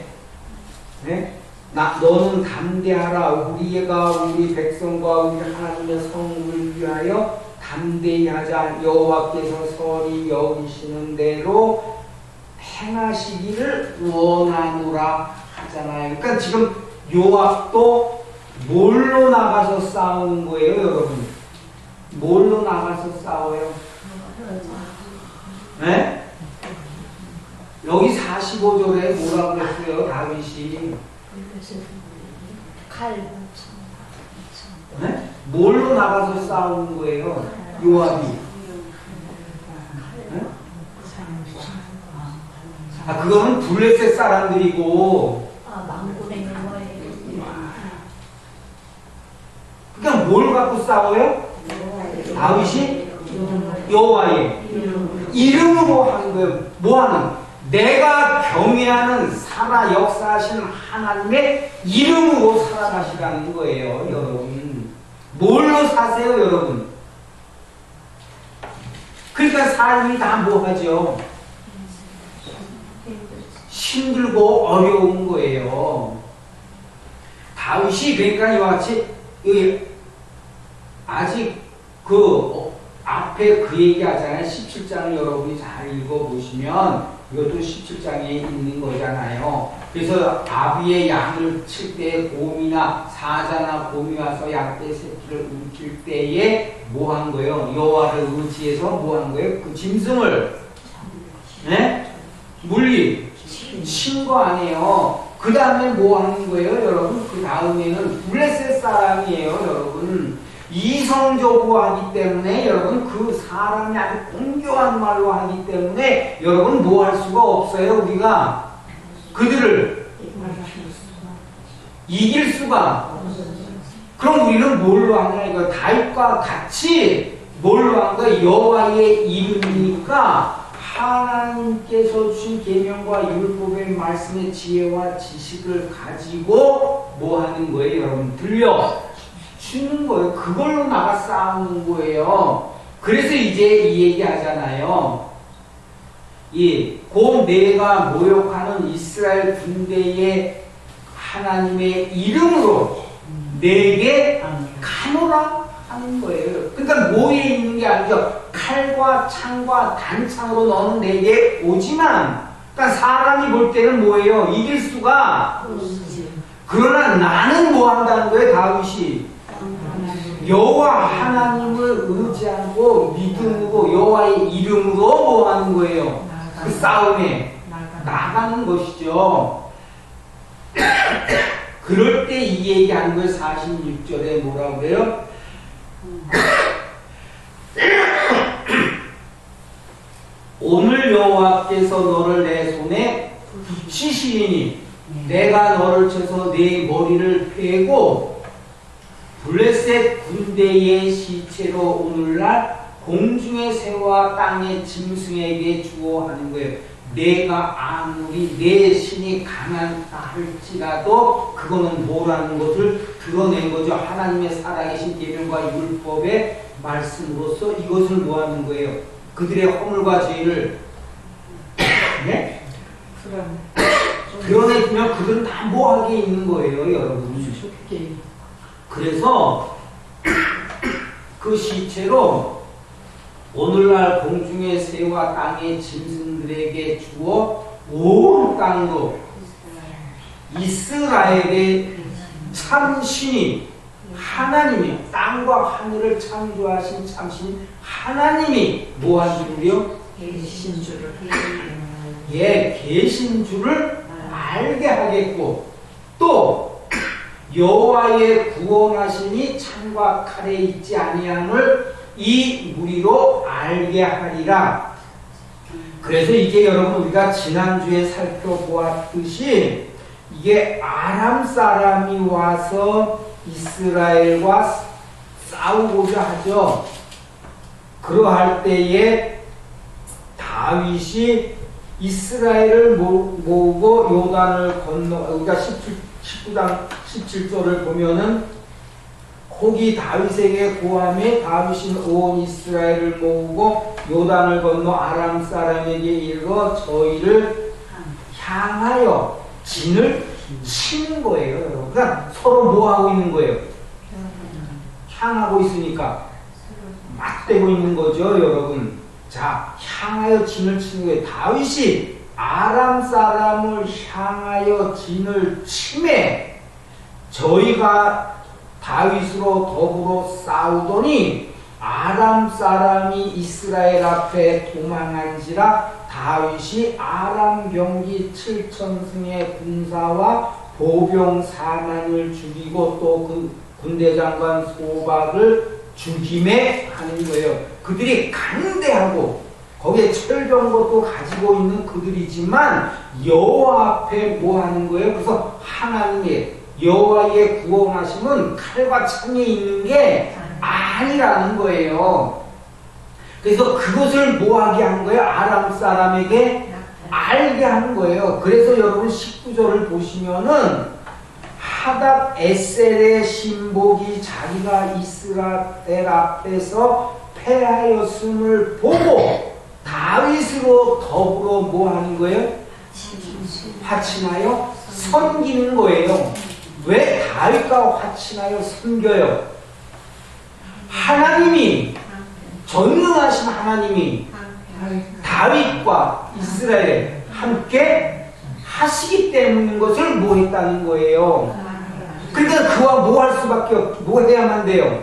너는 담대하라. 우리가 우리 백성과 우리 하나님의 성을 위하여 담대히 하자. 여호와께서 선히 여기시는 대로 행하시기를 원하노라 하잖아요. 그러니까 지금 요압도 뭘로 나가서 싸우는 거예요, 여러분? 뭘로 나가서 싸워요? 네? 여기 45절에 뭐라고 그랬어요, 다윗이? 네? 뭘로 나가서 싸우는 거예요, 요압이? 네? 그거는 블레셋 사람들이고. 그러니까 뭘 갖고 싸워요? 다윗이 여호와의 이름으로 하는 거예요. 뭐 하는? 내가 경외하는 살아 역사하시는 하나님의 이름으로 살아가시라는 거예요, 여러분. 뭘로 사세요, 여러분? 그러니까 삶이 다 뭐하죠? 힘들고 어려운 거예요. 다윗이 그러니까 이와 같이 아직 앞에 그 얘기 하잖아요. 17장을 여러분이 잘 읽어보시면 이것도 17장에 있는 거잖아요. 그래서 아비의 양을 칠 때 곰이나 사자나 곰이 와서 양떼 새끼를 움킬 때에 뭐 한 거예요? 여호와를 의지해서 뭐 한 거예요? 그 짐승을 친 거 아니에요. 그 다음에 뭐 하는 거예요, 여러분? 그 다음에는 블레셋 사람이에요, 여러분. 이성적으로 하기 때문에 여러분 그 사람이 아주 공교한 말로 하기 때문에 여러분 뭐 할 수가 없어요. 우리가 그들을 이길 수가. 그럼 우리는 뭘로 하냐? 이거 다윗과 같이 뭘로 한 거야? 여호와의 이름이니까 하나님께서 주신 계명과 율법의 말씀의 지혜와 지식을 가지고 뭐 하는 거예요, 여러분? 주는 거예요. 그걸로 나가 싸우는 거예요. 그래서 이제 이 얘기 하잖아요. 곧 내가 모욕하는 이스라엘 군대의 하나님의 이름으로 내게 가노라 하는 거예요. 그러니까 뭐에 있는 게 아니죠. 칼과 창과 단창으로 너는 내게 오지만, 그러니까 사람이 볼 때는 뭐예요? 이길 수가. 그러나 나는 뭐 한다는 거예요, 다윗이? 여호와 하나님을 의지하고 믿음으로 여호와의 이름으로 뭐 하는 거예요? 그 싸움에 나가는 것이죠. 그럴 때 이 얘기하는 거예요. 46절에 뭐라고 그래요? 오늘 여호와께서 너를 내 손에 붙이시리니 내가 너를 쳐서 네 머리를 베고 블레셋 군대의 시체로 오늘날 공중의 새와 땅의 짐승에게 주어 하는 거예요. 내가 아무리 내 신이 강하다 할지라도 그거는 뭐라는 것을 드러낸 거죠. 하나님의 살아계신 계명과 율법의 말씀으로서 이것을 뭐 하는 거예요? 그들의 허물과 죄를 네? 드러내주면 그들은 다 뭐하게 있는 거예요, 여러분. 그래서 그 시체로 오늘날 공중의 새와 땅의 짐승들에게 주어 온 땅으로 이스라엘의 참신이 하나님이 땅과 하늘을 창조하신 참신 하나님이 뭐하신 줄이요? 계신 줄을 예, 계신 줄을 알게 하겠고 또 여호와의 구원하심이 창과 칼에 있지 아니함을 이 무리로 알게 하리라. 그래서 이게 여러분 우리가 지난주에 살펴보았듯이 이게 아람 사람이 와서 이스라엘과 싸우고자 하죠. 그러할 때에 다윗이 이스라엘을 모으고 요단을 건너, 우리가 19장 17절을 보면은 거기 다윗에게 고함에 다윗이 온 이스라엘을 모으고 요단을 건너 아람 사람에게 이르러 저희를 향하여 진을 치는 거예요, 여러분. 그러니까 서로 뭐 하고 있는 거예요? 향하고 있으니까 맞대고 있는 거죠, 여러분. 자, 향하여 진을 치는 거예요. 다윗이 아람 사람을 향하여 진을 치매 저희가 다윗으로 더불어 싸우더니 아람 사람이 이스라엘 앞에 도망한지라 다윗이 아람 병기 7,000승의 군사와 보병 4만을 죽이고 또 그 군대장관 소박을 죽임에 하는 거예요. 그들이 강대하고 거기에 철병것도 가지고 있는 그들이지만 여호와 앞에 뭐 하는 거예요? 그래서 하나님의 여호와의 구원하심은 칼과 창에 있는 게 아니라는 거예요. 그래서 그것을 뭐하게 한 거예요? 아람 사람에게 알게 한 거예요. 그래서 여러분 19절을 보시면은 하닷 에셀의 신복이 자기가 이스라엘 앞에서 패하였음을 보고 다윗으로 더불어 뭐 하는 거예요? 화친하여 섬기는 거예요. 왜 다윗과 화친하여 섬겨요? 하나님이 전능하신 하나님이 다윗과 이스라엘에 함께 하시기 때문인 것을 뭐 했다는 거예요. 그러니까 그와 뭐 할 수밖에 뭐 해야만 돼요?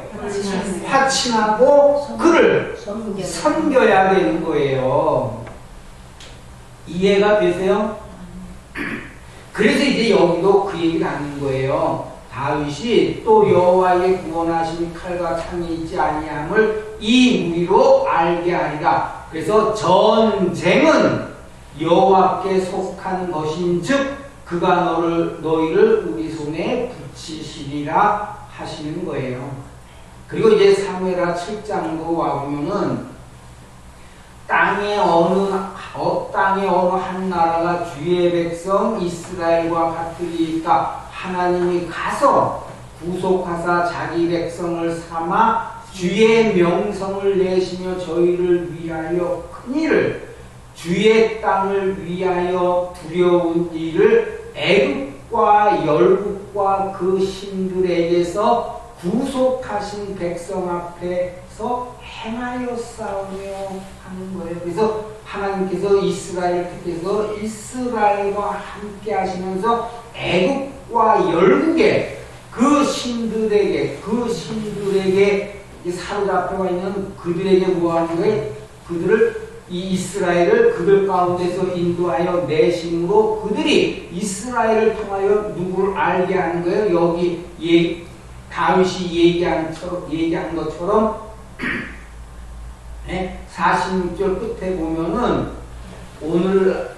화친하고 그를 섬겨야 되는 거예요. 이해가 되세요? 그래서 이제 여기도 그 얘기를 하는 거예요. 다윗이 또 여호와의 구원하신 칼과 창이 있지 아니함을 이 무리로 알게 하리라. 그래서 전쟁은 여호와께 속한 것인즉 그가 너희를 우리 손에 붙이시리라 하시는 거예요. 그리고 이제 사무엘하 7장도 와보면은 땅의 어느 한 나라가 주의 백성 이스라엘과 같으리까 하나님이 가서 구속하사 자기 백성을 삼아 주의 명성을 내시며 저희를 위하여 큰 일을 주의 땅을 위하여 두려운 일을 애굽 애국과 열국과 그 신들에게서 구속하신 백성 앞에서 행하여 싸우며 하는 거예요. 그래서 하나님께서 이스라엘 택해서 이스라엘과 함께 하시면서 애국과 열국의 그 신들에게 사로잡혀가 있는 그들에게 뭐하는 거예요? 그들을 이 이스라엘을 그들 가운데서 인도하여 내심으로 그들이 이스라엘을 통하여 누구를 알게 하는 거예요. 여기 다윗이 얘기한 것처럼 46절 끝에 보면은 오늘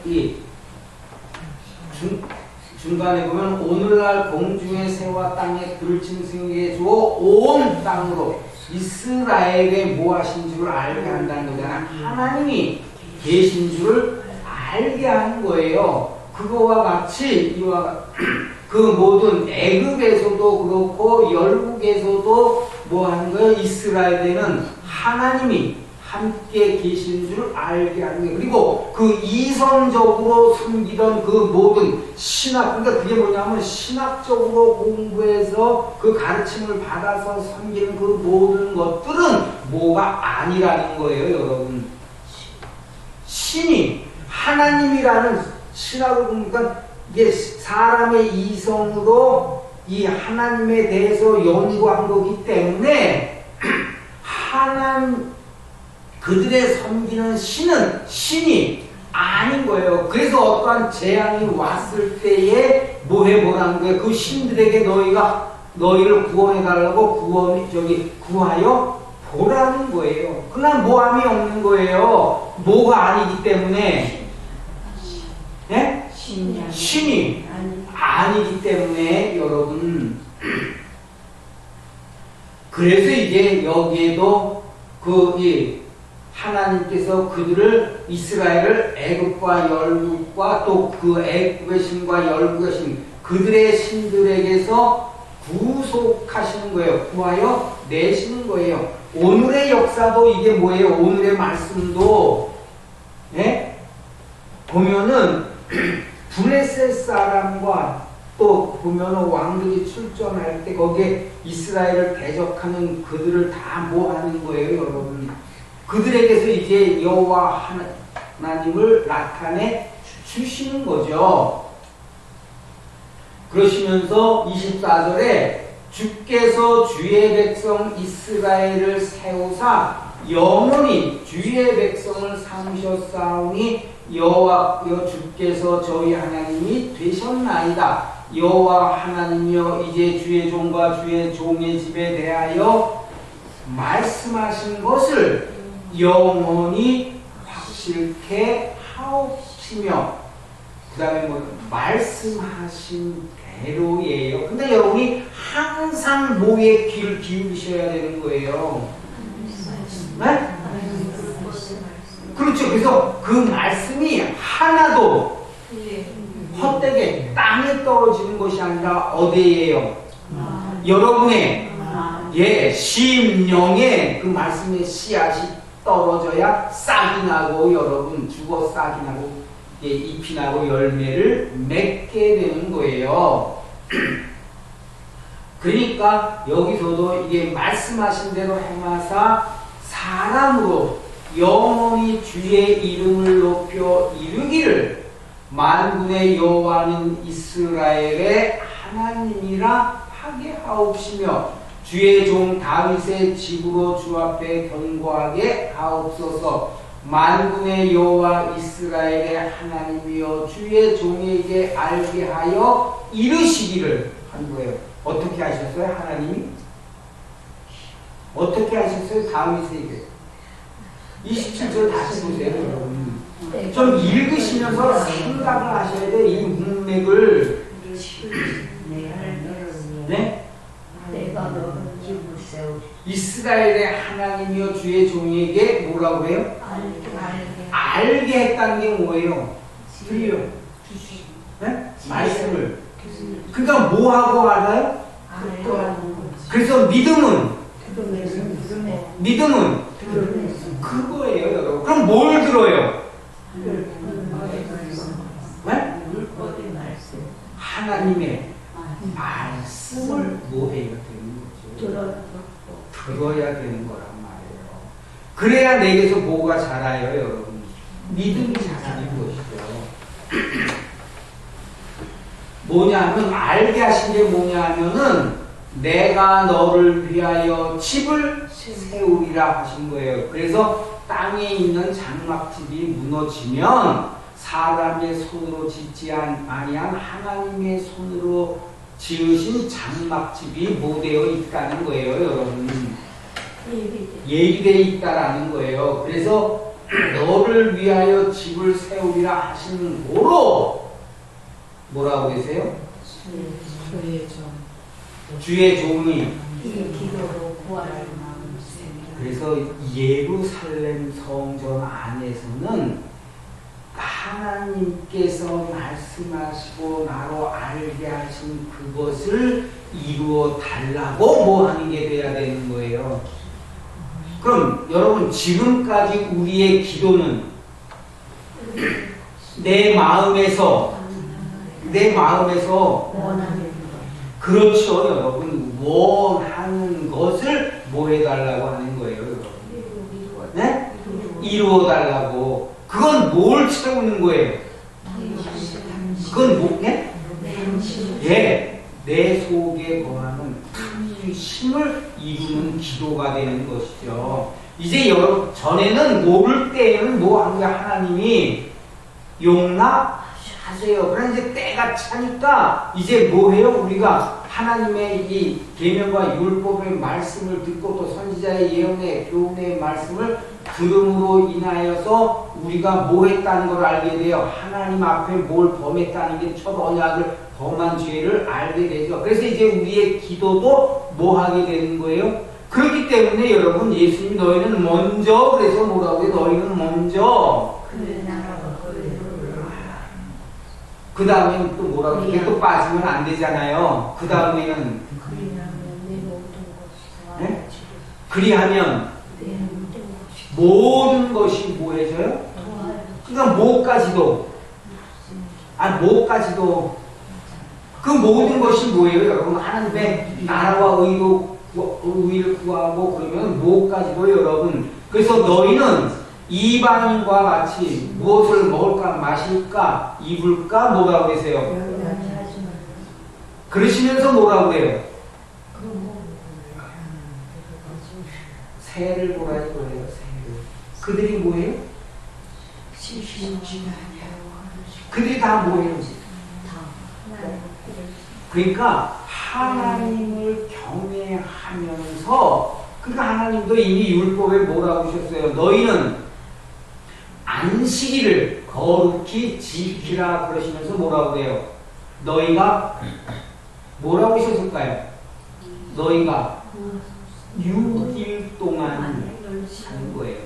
중간에 보면 오늘날 공중의 새와 땅의 들짐승에게 주어 온 땅으로 이스라엘에 뭐 하신 줄을 알게 한다는 거잖아. 하나님이 계신 줄을 알게 하는 거예요. 그거와 같이 그 모든 애굽에서도 그렇고 열국에서도 뭐 하는 거예요? 이스라엘에는 하나님이 함께 계신 줄 알게 하는 거예요. 그리고 그 이성적으로 숨기던 그 모든 신학, 그러니까 그게 뭐냐면 신학적으로 공부해서 그 가르침을 받아서 섬기는 그 모든 것들은 뭐가 아니라는 거예요, 여러분. 신이 하나님이라는 신학을 보니까 이게 사람의 이성으로 이 하나님에 대해서 연구한 거기 때문에 그들의 섬기는 신이 아닌 거예요. 그래서 어떠한 재앙이 왔을 때에 뭐 해보라는 거예요. 그 신들에게 너희를 구원해달라고 구하여 보라는 거예요. 그러나 모함이 없는 거예요. 뭐가 아니기 때문에. 네? 신이 아니기 때문에 여러분. 그래서 이제 여기에도 하나님께서 그들을 이스라엘을 애굽과 열국과 또 그 애굽의 신과 열국의 신 그들의 신들에게서 구속하시는 거예요. 구하여 내시는 거예요. 오늘의 역사도 이게 뭐예요? 오늘의 말씀도 보면은 블레셋 사람과 또 보면은 왕들이 출전할 때 거기에 이스라엘을 대적하는 그들을 다 뭐 하는 거예요, 여러분? 그들에게서 이제 여호와 하나님을 나타내 주시는 거죠. 그러시면서 24절에 주께서 주의 백성 이스라엘을 세우사 영원히 주의 백성을 삼으셨사오니 여호와여 주께서 저희 하나님이 되셨나이다. 여호와 하나님이여 이제 주의 종과 주의 종의 집에 대하여 말씀하신 것을 영원히 확실케 하옵시며 그 다음에 말씀하신 대로예요. 근데 여러분이 항상 뭐에 귀를 기울이셔야 되는 거예요. 네? 그렇죠. 그래서 그 말씀이 하나도 헛되게 땅에 떨어지는 것이 아니라 어디에요? 여러분의 심령에 그 말씀의 씨앗이 떨어져야 싹이 나고 여러분 죽어 싹이 나고 잎이 나고 열매를 맺게 되는 거예요. 그러니까 여기서도 이게 말씀하신 대로 행하사 사람으로 영원히 주의 이름을 높여 이르기를 만군의 여호와는 이스라엘의 하나님이라 하게 하옵시며 주의 종 다윗의 집으로 주 앞에 견고하게 하옵소서. 만군의 여호와 이스라엘의 하나님이여 주의 종에게 알게 하여 이르시기를 한 거예요. 어떻게 하셨어요? 하나님이? 어떻게 하셨어요? 다윗에게. 27절 다시 보세요, 여러분. 좀 읽으시면서 생각을 하셔야 돼. 이 문맥을. 네? 내가 너를 집을 세우리. 이스라엘의 하나님이여 주의 종에게 뭐라고 해요? 알게 했다는 게 뭐예요? 들려. 네? 말씀을. 그러니까 뭐하고 알아요? 그래서 믿음은 그거예요, 여러분. 그럼 뭘 들어요? 네? 하나님의 말씀을 뭐해야 되는 거죠? 들어야 되는 거란 말이에요. 그래야 내게서 뭐가 자라요, 여러분? 믿음이 자라는 것이죠. 뭐냐면 알게 하신 게 뭐냐면은 내가 너를 위하여 집을 세우리라 하신 거예요. 그래서 땅에 있는 장막집이 무너지면 사람의 손으로 짓지 아니한 하나님의 손으로 지으신 장막집이 뭐 되어 있다는 거예요, 여러분. 예비되어 있다라는 거예요. 그래서 너를 위하여 집을 세우리라 하시는 고로 뭐라고 계세요? 주의 종 주의 종이. 기도로 구할 마음 생기라. 그래서 예루살렘 성전 안에서는 하나님께서 말씀하시고 나로 알게 하신 그것을 이루어 달라고 뭐 하는 게 돼야 되는 거예요. 그럼 여러분 지금까지 우리의 기도는 내 마음에서 원하는 것. 그렇죠, 여러분. 원하는 것을 뭐 해달라고 하는 거예요, 여러분. 네? 이루어 달라고. 그건 뭘 채우는 거예요? 그건 뭐게? 예, 내 속에 거하는 탐심을 이루는 기도가 되는 것이죠. 이제 여러분 전에는 모를 때에는 뭐 하는 거야? 하나님이 용납하세요. 그러나 이제 때가 차니까 이제 뭐 해요? 우리가 하나님의 이 계명과 율법의 말씀을 듣고 또 선지자의 예언의 교훈의 말씀을 들음으로 인하여서 우리가 뭐 했다는 걸 알게 돼요. 하나님 앞에 뭘 범했다는 게 첫 언약을 범한 죄를 알게 되죠. 그래서 이제 우리의 기도도 뭐 하게 되는 거예요? 그렇기 때문에 여러분 예수님이 너희는 먼저 그래서 뭐라고 해요? 너희는 먼저 그의 나라와 그의 그 다음에 또 뭐라고 그게 또 빠지면 안 되잖아요. 그 다음에는 그리하면 내 모든 것이 네? 그리하면 내 모든 것이 모든 것이 뭐해져요? 그러니까 뭐까지도 뭐까지도 그 모든 것이 뭐예요, 여러분? 하나님의 나라와 의를 구하고 그러면 뭐까지도 여러분. 그래서 너희는 이방인과 같이 무엇을 먹을까 마실까 입을까 뭐라고 계세요? 그러시면서 뭐라고 해요? 새를 보라 이거예요. 새를. 그들이 뭐예요? 그들이 다 뭐예요? 그러니까 하나님을 경외하면서 그러니까 하나님도 이미 율법에 뭐라고 하셨어요? 너희는 안식일을 거룩히 지키라 그러시면서 뭐라고 해요? 너희가 뭐라고 하셨을까요? 너희가 6일 동안 하는 거예요.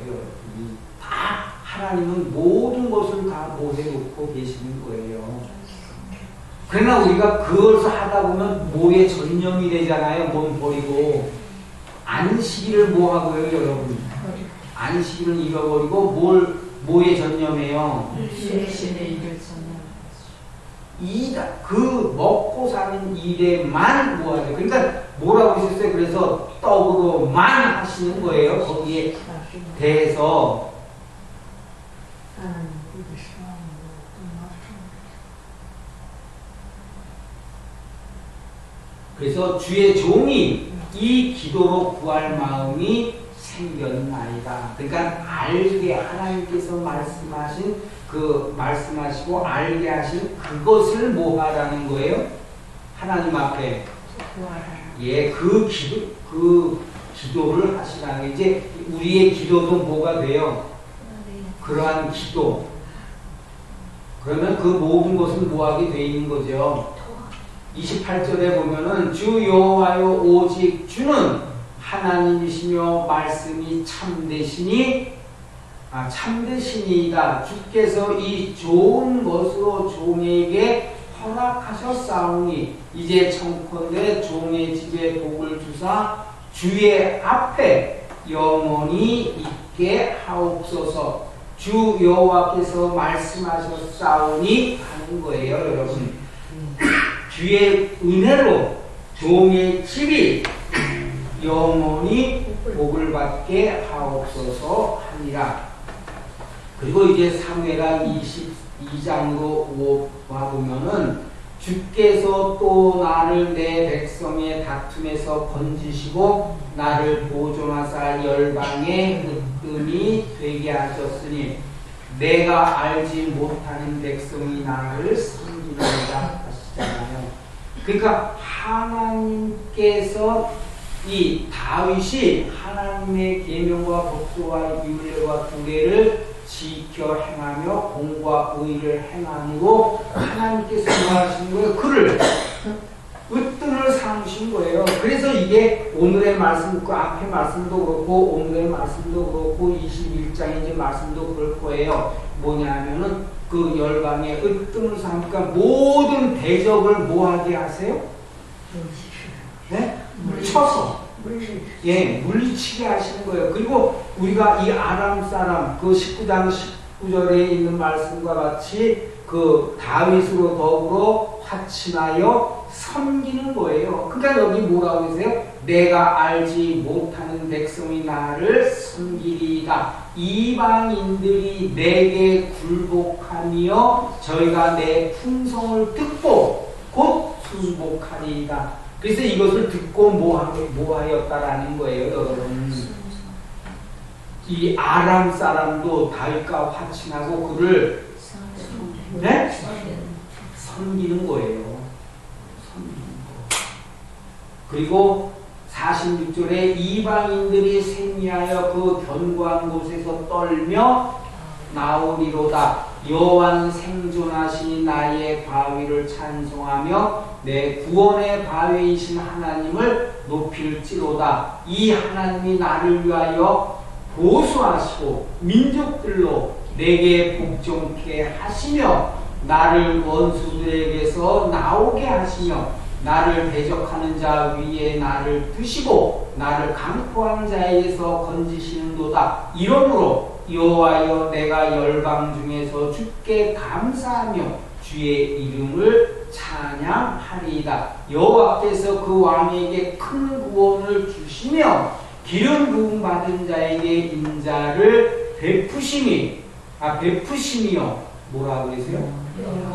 다 하나님은 모든 것을 다 모해놓고 계시는 거예요. 그러나 우리가 그것을 하다 보면 뭐에 전념이 되잖아요. 몸 버리고. 안식일을 뭐 하고요, 여러분? 안식일을 잃어버리고 뭐에 전념해요? 대신에 일을 전념. 그 먹고 사는 일에만 모아요. 그러니까 뭐라고 하셨어요? 그래서 떡으로만 하시는 거예요. 거기에 대해서. 그래서 주의 종이 이 기도로 구할 마음이 생겼나이다. 그러니까 알게 하나님께서 말씀하시고 알게 하신 그것을 뭐 하라는 거예요? 하나님 앞에 그 기도를 하시라는 게 이제 우리의 기도도 뭐가 돼요? 그러한 기도. 그러면 그 모든 것은 뭐하게 돼 있는 거죠? 28절에 보면은 주 여호와여 오직 주는 하나님이시며 말씀이 참되시니이다. 주께서 이 좋은 것으로 종에게 허락하셨사오니 이제 청컨대 종의 집에 복을 주사 주의 앞에 영원히 있게 하옵소서. 주 여호와께서 말씀하셨사오니 하는 거예요, 여러분. 주의 은혜로 종의 집이 영원히 복을 받게 하옵소서 하니라. 그리고 이제 사무엘하 22장으로 와보면은 주께서 또 나를 내 백성의 다툼에서 건지시고 나를 보존하사 열방의 으뜸이 되게 하셨으니 내가 알지 못하는 백성이 나를 섬기리라 하시잖아요. 그러니까 하나님께서 이 다윗이 하나님의 계명과 법도와 율례와 규례를 지켜 행하며 공과 의를 행함으로 하나님께서 말하신 거예요. 그를 으뜸을 삼으신 거예요. 그래서 이게 오늘의 말씀, 그 앞의 말씀도 그렇고 오늘의 말씀도 그렇고 21장의 말씀도 그럴 거예요. 뭐냐면은 그 열방의 으뜸을 삼으니까 모든 대적을 뭐하게 하세요? 네? 쳐서 물리치게 하시는 거예요. 그리고 우리가 이 아람 사람 그 19장 19절에 있는 말씀과 같이 그 다윗으로 더불어 화친하여 섬기는 거예요. 그러니까 여기 뭐라고 하세요? 내가 알지 못하는 백성이 나를 섬기리이다. 이방인들이 내게 굴복하며 저희가 내 풍성을 듣고 곧 순복하리이다. 그래서 이것을 듣고 뭐하였다라는 거예요, 여러분. 이 아람 사람도 다윗과 화친하고 그를 네? 섬기는 거예요. 섬기는 거. 그리고 46절에 이방인들이 생리하여 그 견고한 곳에서 떨며 나오리로다. 여호와는 생존하시니 나의 바위를 찬송하며 내 구원의 바위이신 하나님을 높일지로다. 이 하나님이 나를 위하여 보수하시고 민족들로 내게 복종케 하시며 나를 원수들에게서 나오게 하시며 나를 대적하는 자 위에 나를 드시고 나를 강포하는 자에게서 건지시는도다. 이러므로 여호와여 내가 열방 중에서 주께 감사하며 주의 이름을 찬양하리이다. 여호와께서 그 왕에게 큰 구원을 주시며 기름 부음 받은 자에게 인자를 베푸심이요 뭐라고 그러세요?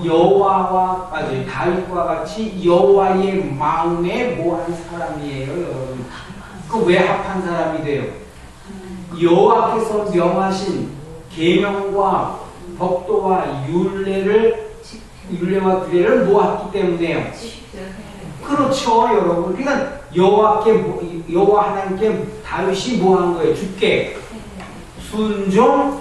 여호와와 다윗과 같이 여호와의 마음에 모한 사람이에요, 여러분. 그 왜 합한 사람이 돼요? 여호와께서 명하신 계명과 법도와 율례와 규례를 모았기 때문에요. 그렇죠, 여러분. 그러니까 여호와 하나님께 다윗이 뭐한 거예요? 주께 순종한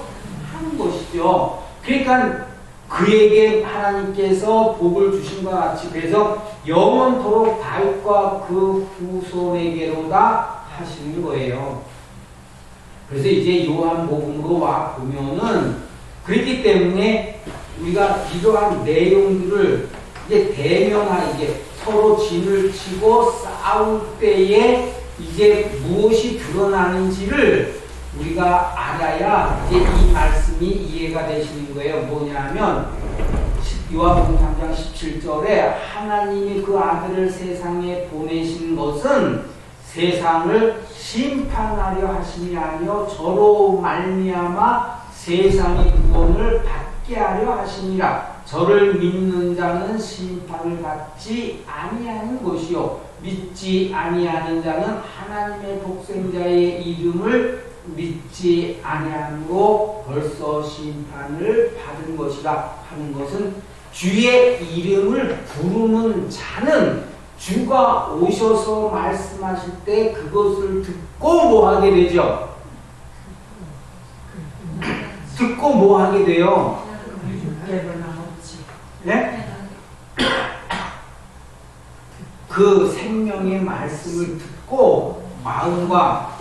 것이죠. 그러니까 그에게 하나님께서 복을 주신 것 같이 그래서 영원토록 다윗과 그 후손에게로다 하시는 거예요. 그래서 이제 요한복음으로 와 보면은 그렇기 때문에 우리가 이러한 내용들을 이제 대면하게 서로 진을 치고 싸울 때에 이제 무엇이 드러나는지를 우리가 알아야 이제 이 말씀이 이해가 되시는 거예요. 뭐냐면 요한복음 3장 17절에 하나님이 그 아들을 세상에 보내신 것은 세상을 심판하려 하심이 아니요 저로 말미암아 세상의 구원을 받게 하려 하심이라. 저를 믿는 자는 심판을 받지 아니하는 것이요 믿지 아니하는 자는 하나님의 독생자의 이름을 믿지 아니함으로 벌써 심판을 받은 것이라. 하는 것은 주의 이름을 부르는 자는 주가 오셔서 말씀하실 때 그것을 듣고 뭐하게 되죠? 듣고 뭐하게 돼요? 네? 그 생명의 말씀을 듣고 마음과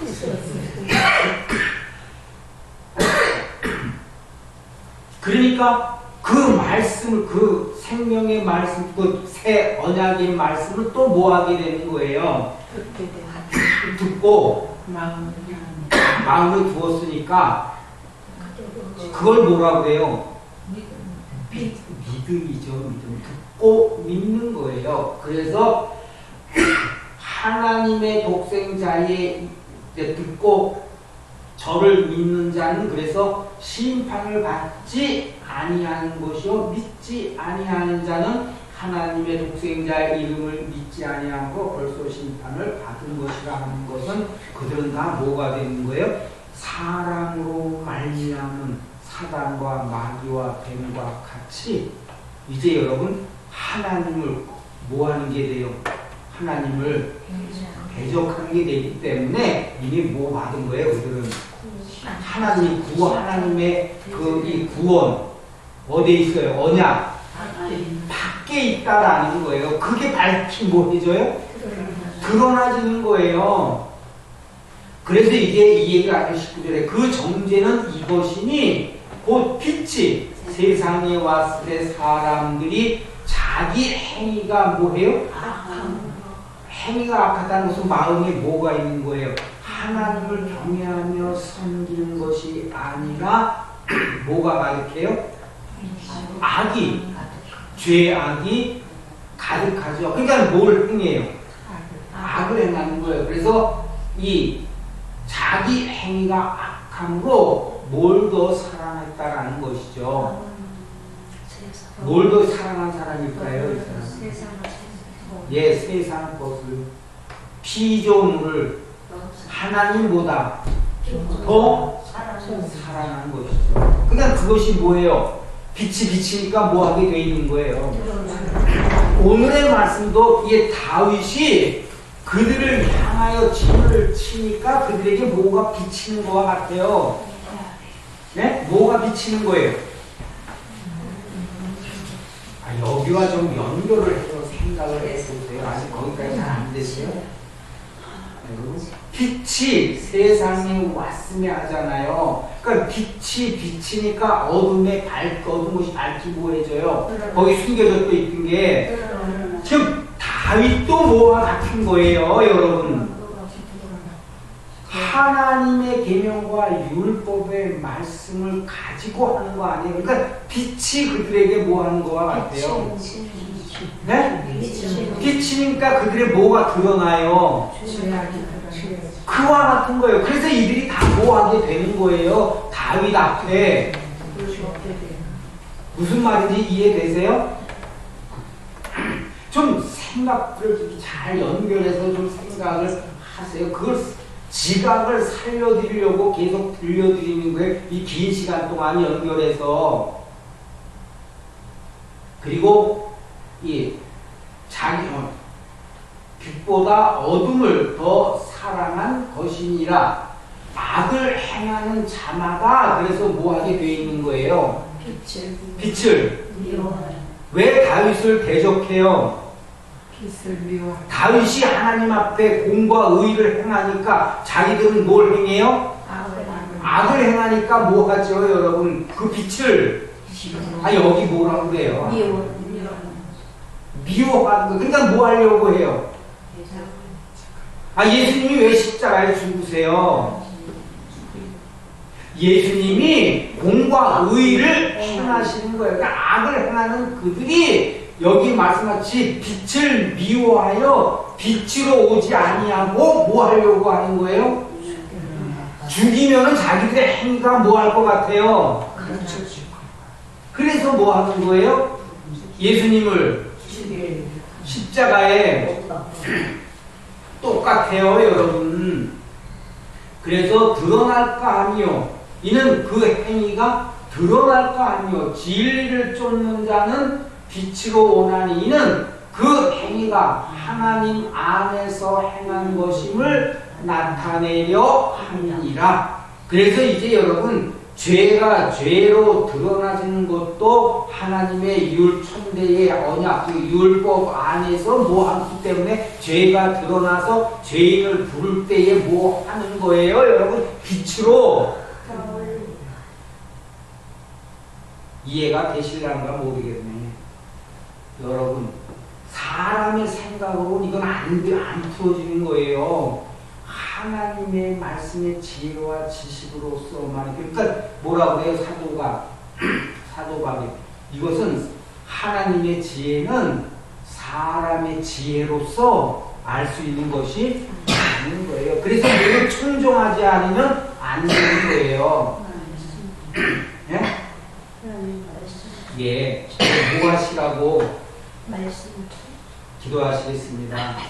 그러니까 그 말씀을 그 생명의 말씀 그 새 언약의 말씀을 또 뭐하게 되는 거예요? 듣고 마음을 두었으니까 그걸 뭐라고 해요? 믿음이죠. 믿음. 듣고 믿는 거예요. 그래서 하나님의 독생자의 듣고 저를 믿는 자는 그래서 심판을 받지 아니하는 것이요 믿지 아니하는 자는 하나님의 독생자의 이름을 믿지 아니하고 벌써 심판을 받은 것이라 하는 것은 그들은 다 뭐가 되는 거예요? 사랑으로 말미암은 사단과 마귀와 뱀과 같이 이제 여러분 하나님을 뭐 하는 게 돼요? 하나님을 대적하는 게 되기 때문에 이미 뭐 받은 거예요? 그들은 하나님의 이 구원 어디에 있어요? 언약 밖에 있다라는 거예요. 그게 밝히 뭐 해줘요? 드러나지는 거예요. 그래서 이제 이 얘기가 아주 19절에 그 정죄는 이것이니 곧 빛이 세상에 왔을 때 사람들이 자기 행위가 뭐해요? 행위가 악하다는 것은 마음에 뭐가 있는 거예요? 하나님을 경외하며 섬기는 것이 아니라 뭐가 가득해요? 악이, 죄악이 가득하죠. 그러니까 뭘 행해요? 악을 행하는 거예요. 그래서 이 자기 행위가 악함으로 뭘 더 사랑했다라는 것이죠. 뭘 더 사랑한 사람일까요? 이 사람? 예, 세상 것을 피조물을 하나님보다 더 사랑하는 것이죠. 그러니까 그것이 뭐예요? 빛이 비치니까 뭐하게 돼 있는 거예요. 오늘의 말씀도 이게 다윗이 그들을 향하여 진을 치니까 그들에게 뭐가 비치는 것과 같아요. 네? 뭐가 비치는 거예요? 여기와 좀 연결을 해서 생각을 해보세요. 아직 거기까지 잘 안 됐어요. 빛이 세상에 왔으며 하잖아요. 그러니까 빛이 비치니까 어두운 것이 밝히고 해져요. 거기 숨겨져 있던 게 지금 다윗도 뭐와 같은 거예요, 여러분. 하나님의 계명과 율법의 말씀을 가지고 하는 거 아니에요. 그러니까 빛이 그들에게 뭐 하는 거와 같아요. 네? 빛이니까 그들의 뭐가 드러나요. 그와 같은 거예요. 그래서 이들이 다 뭐 하게 되는 거예요. 다윗 앞에. 무슨 말인지 이해되세요? 좀 생각을 잘 연결해서 좀 생각을 하세요. 그걸 지각을 살려드리려고 계속 들려드리는 거예요. 이 긴 시간 동안 연결해서. 그리고 이 자기 빛보다 어둠을 더 사랑한 것이니라. 악을 행하는 자마다 그래서 뭐 하게 돼 있는 거예요? 빛을. 왜 다윗을 대적해요? 다윗이 하나님 앞에 공과 의를 행하니까 자기들은 뭘 행해요? 악을 행하니까 뭐 하죠, 여러분? 그 빛을 여기 뭐라고 그래요? 미워하는 거. 그러니까 뭐 하려고 해요? 예수님이 왜 십자가에 죽으세요? 예수님이 공과 의를 행하시는 거예요. 그러니까 악을 행하는 그들이 여기 말씀같이 빛을 미워하여 빛으로 오지 아니하고 뭐 하려고 하는 거예요? 죽이면은 자기들의 행위가 뭐 할 것 같아요? 그래서 뭐 하는 거예요? 예수님을 십자가에 똑같아요, 여러분. 그래서 드러날까 하니요. 이는 그 행위가 드러날까 하니요. 진리를 쫓는 자는 빛으로 오나니 이는 그 행위가 하나님 안에서 행한 것임을 나타내려 함이니라. 그래서 이제 여러분 죄가 죄로 드러나지는 것도 하나님의 천대의 언약, 그 율법 안에서 뭐 하기 때문에 죄가 드러나서 죄인을 부를 때에 뭐 하는 거예요, 여러분? 빛으로. 이해가 되실란가 모르겠네. 여러분, 사람의 생각으로 이건 안 풀어지는 거예요. 하나님의 말씀의 지혜와 지식으로서만. 그러니까 뭐라고 해요? 사도가. 이것은 하나님의 지혜는 사람의 지혜로서 알 수 있는 것이 아닌 거예요. 그래서 늘 청종하지 않으면 안 되는 거예요. 예? 하나님 말씀. 예. 뭐 하시라고 말씀. 기도하시겠습니다.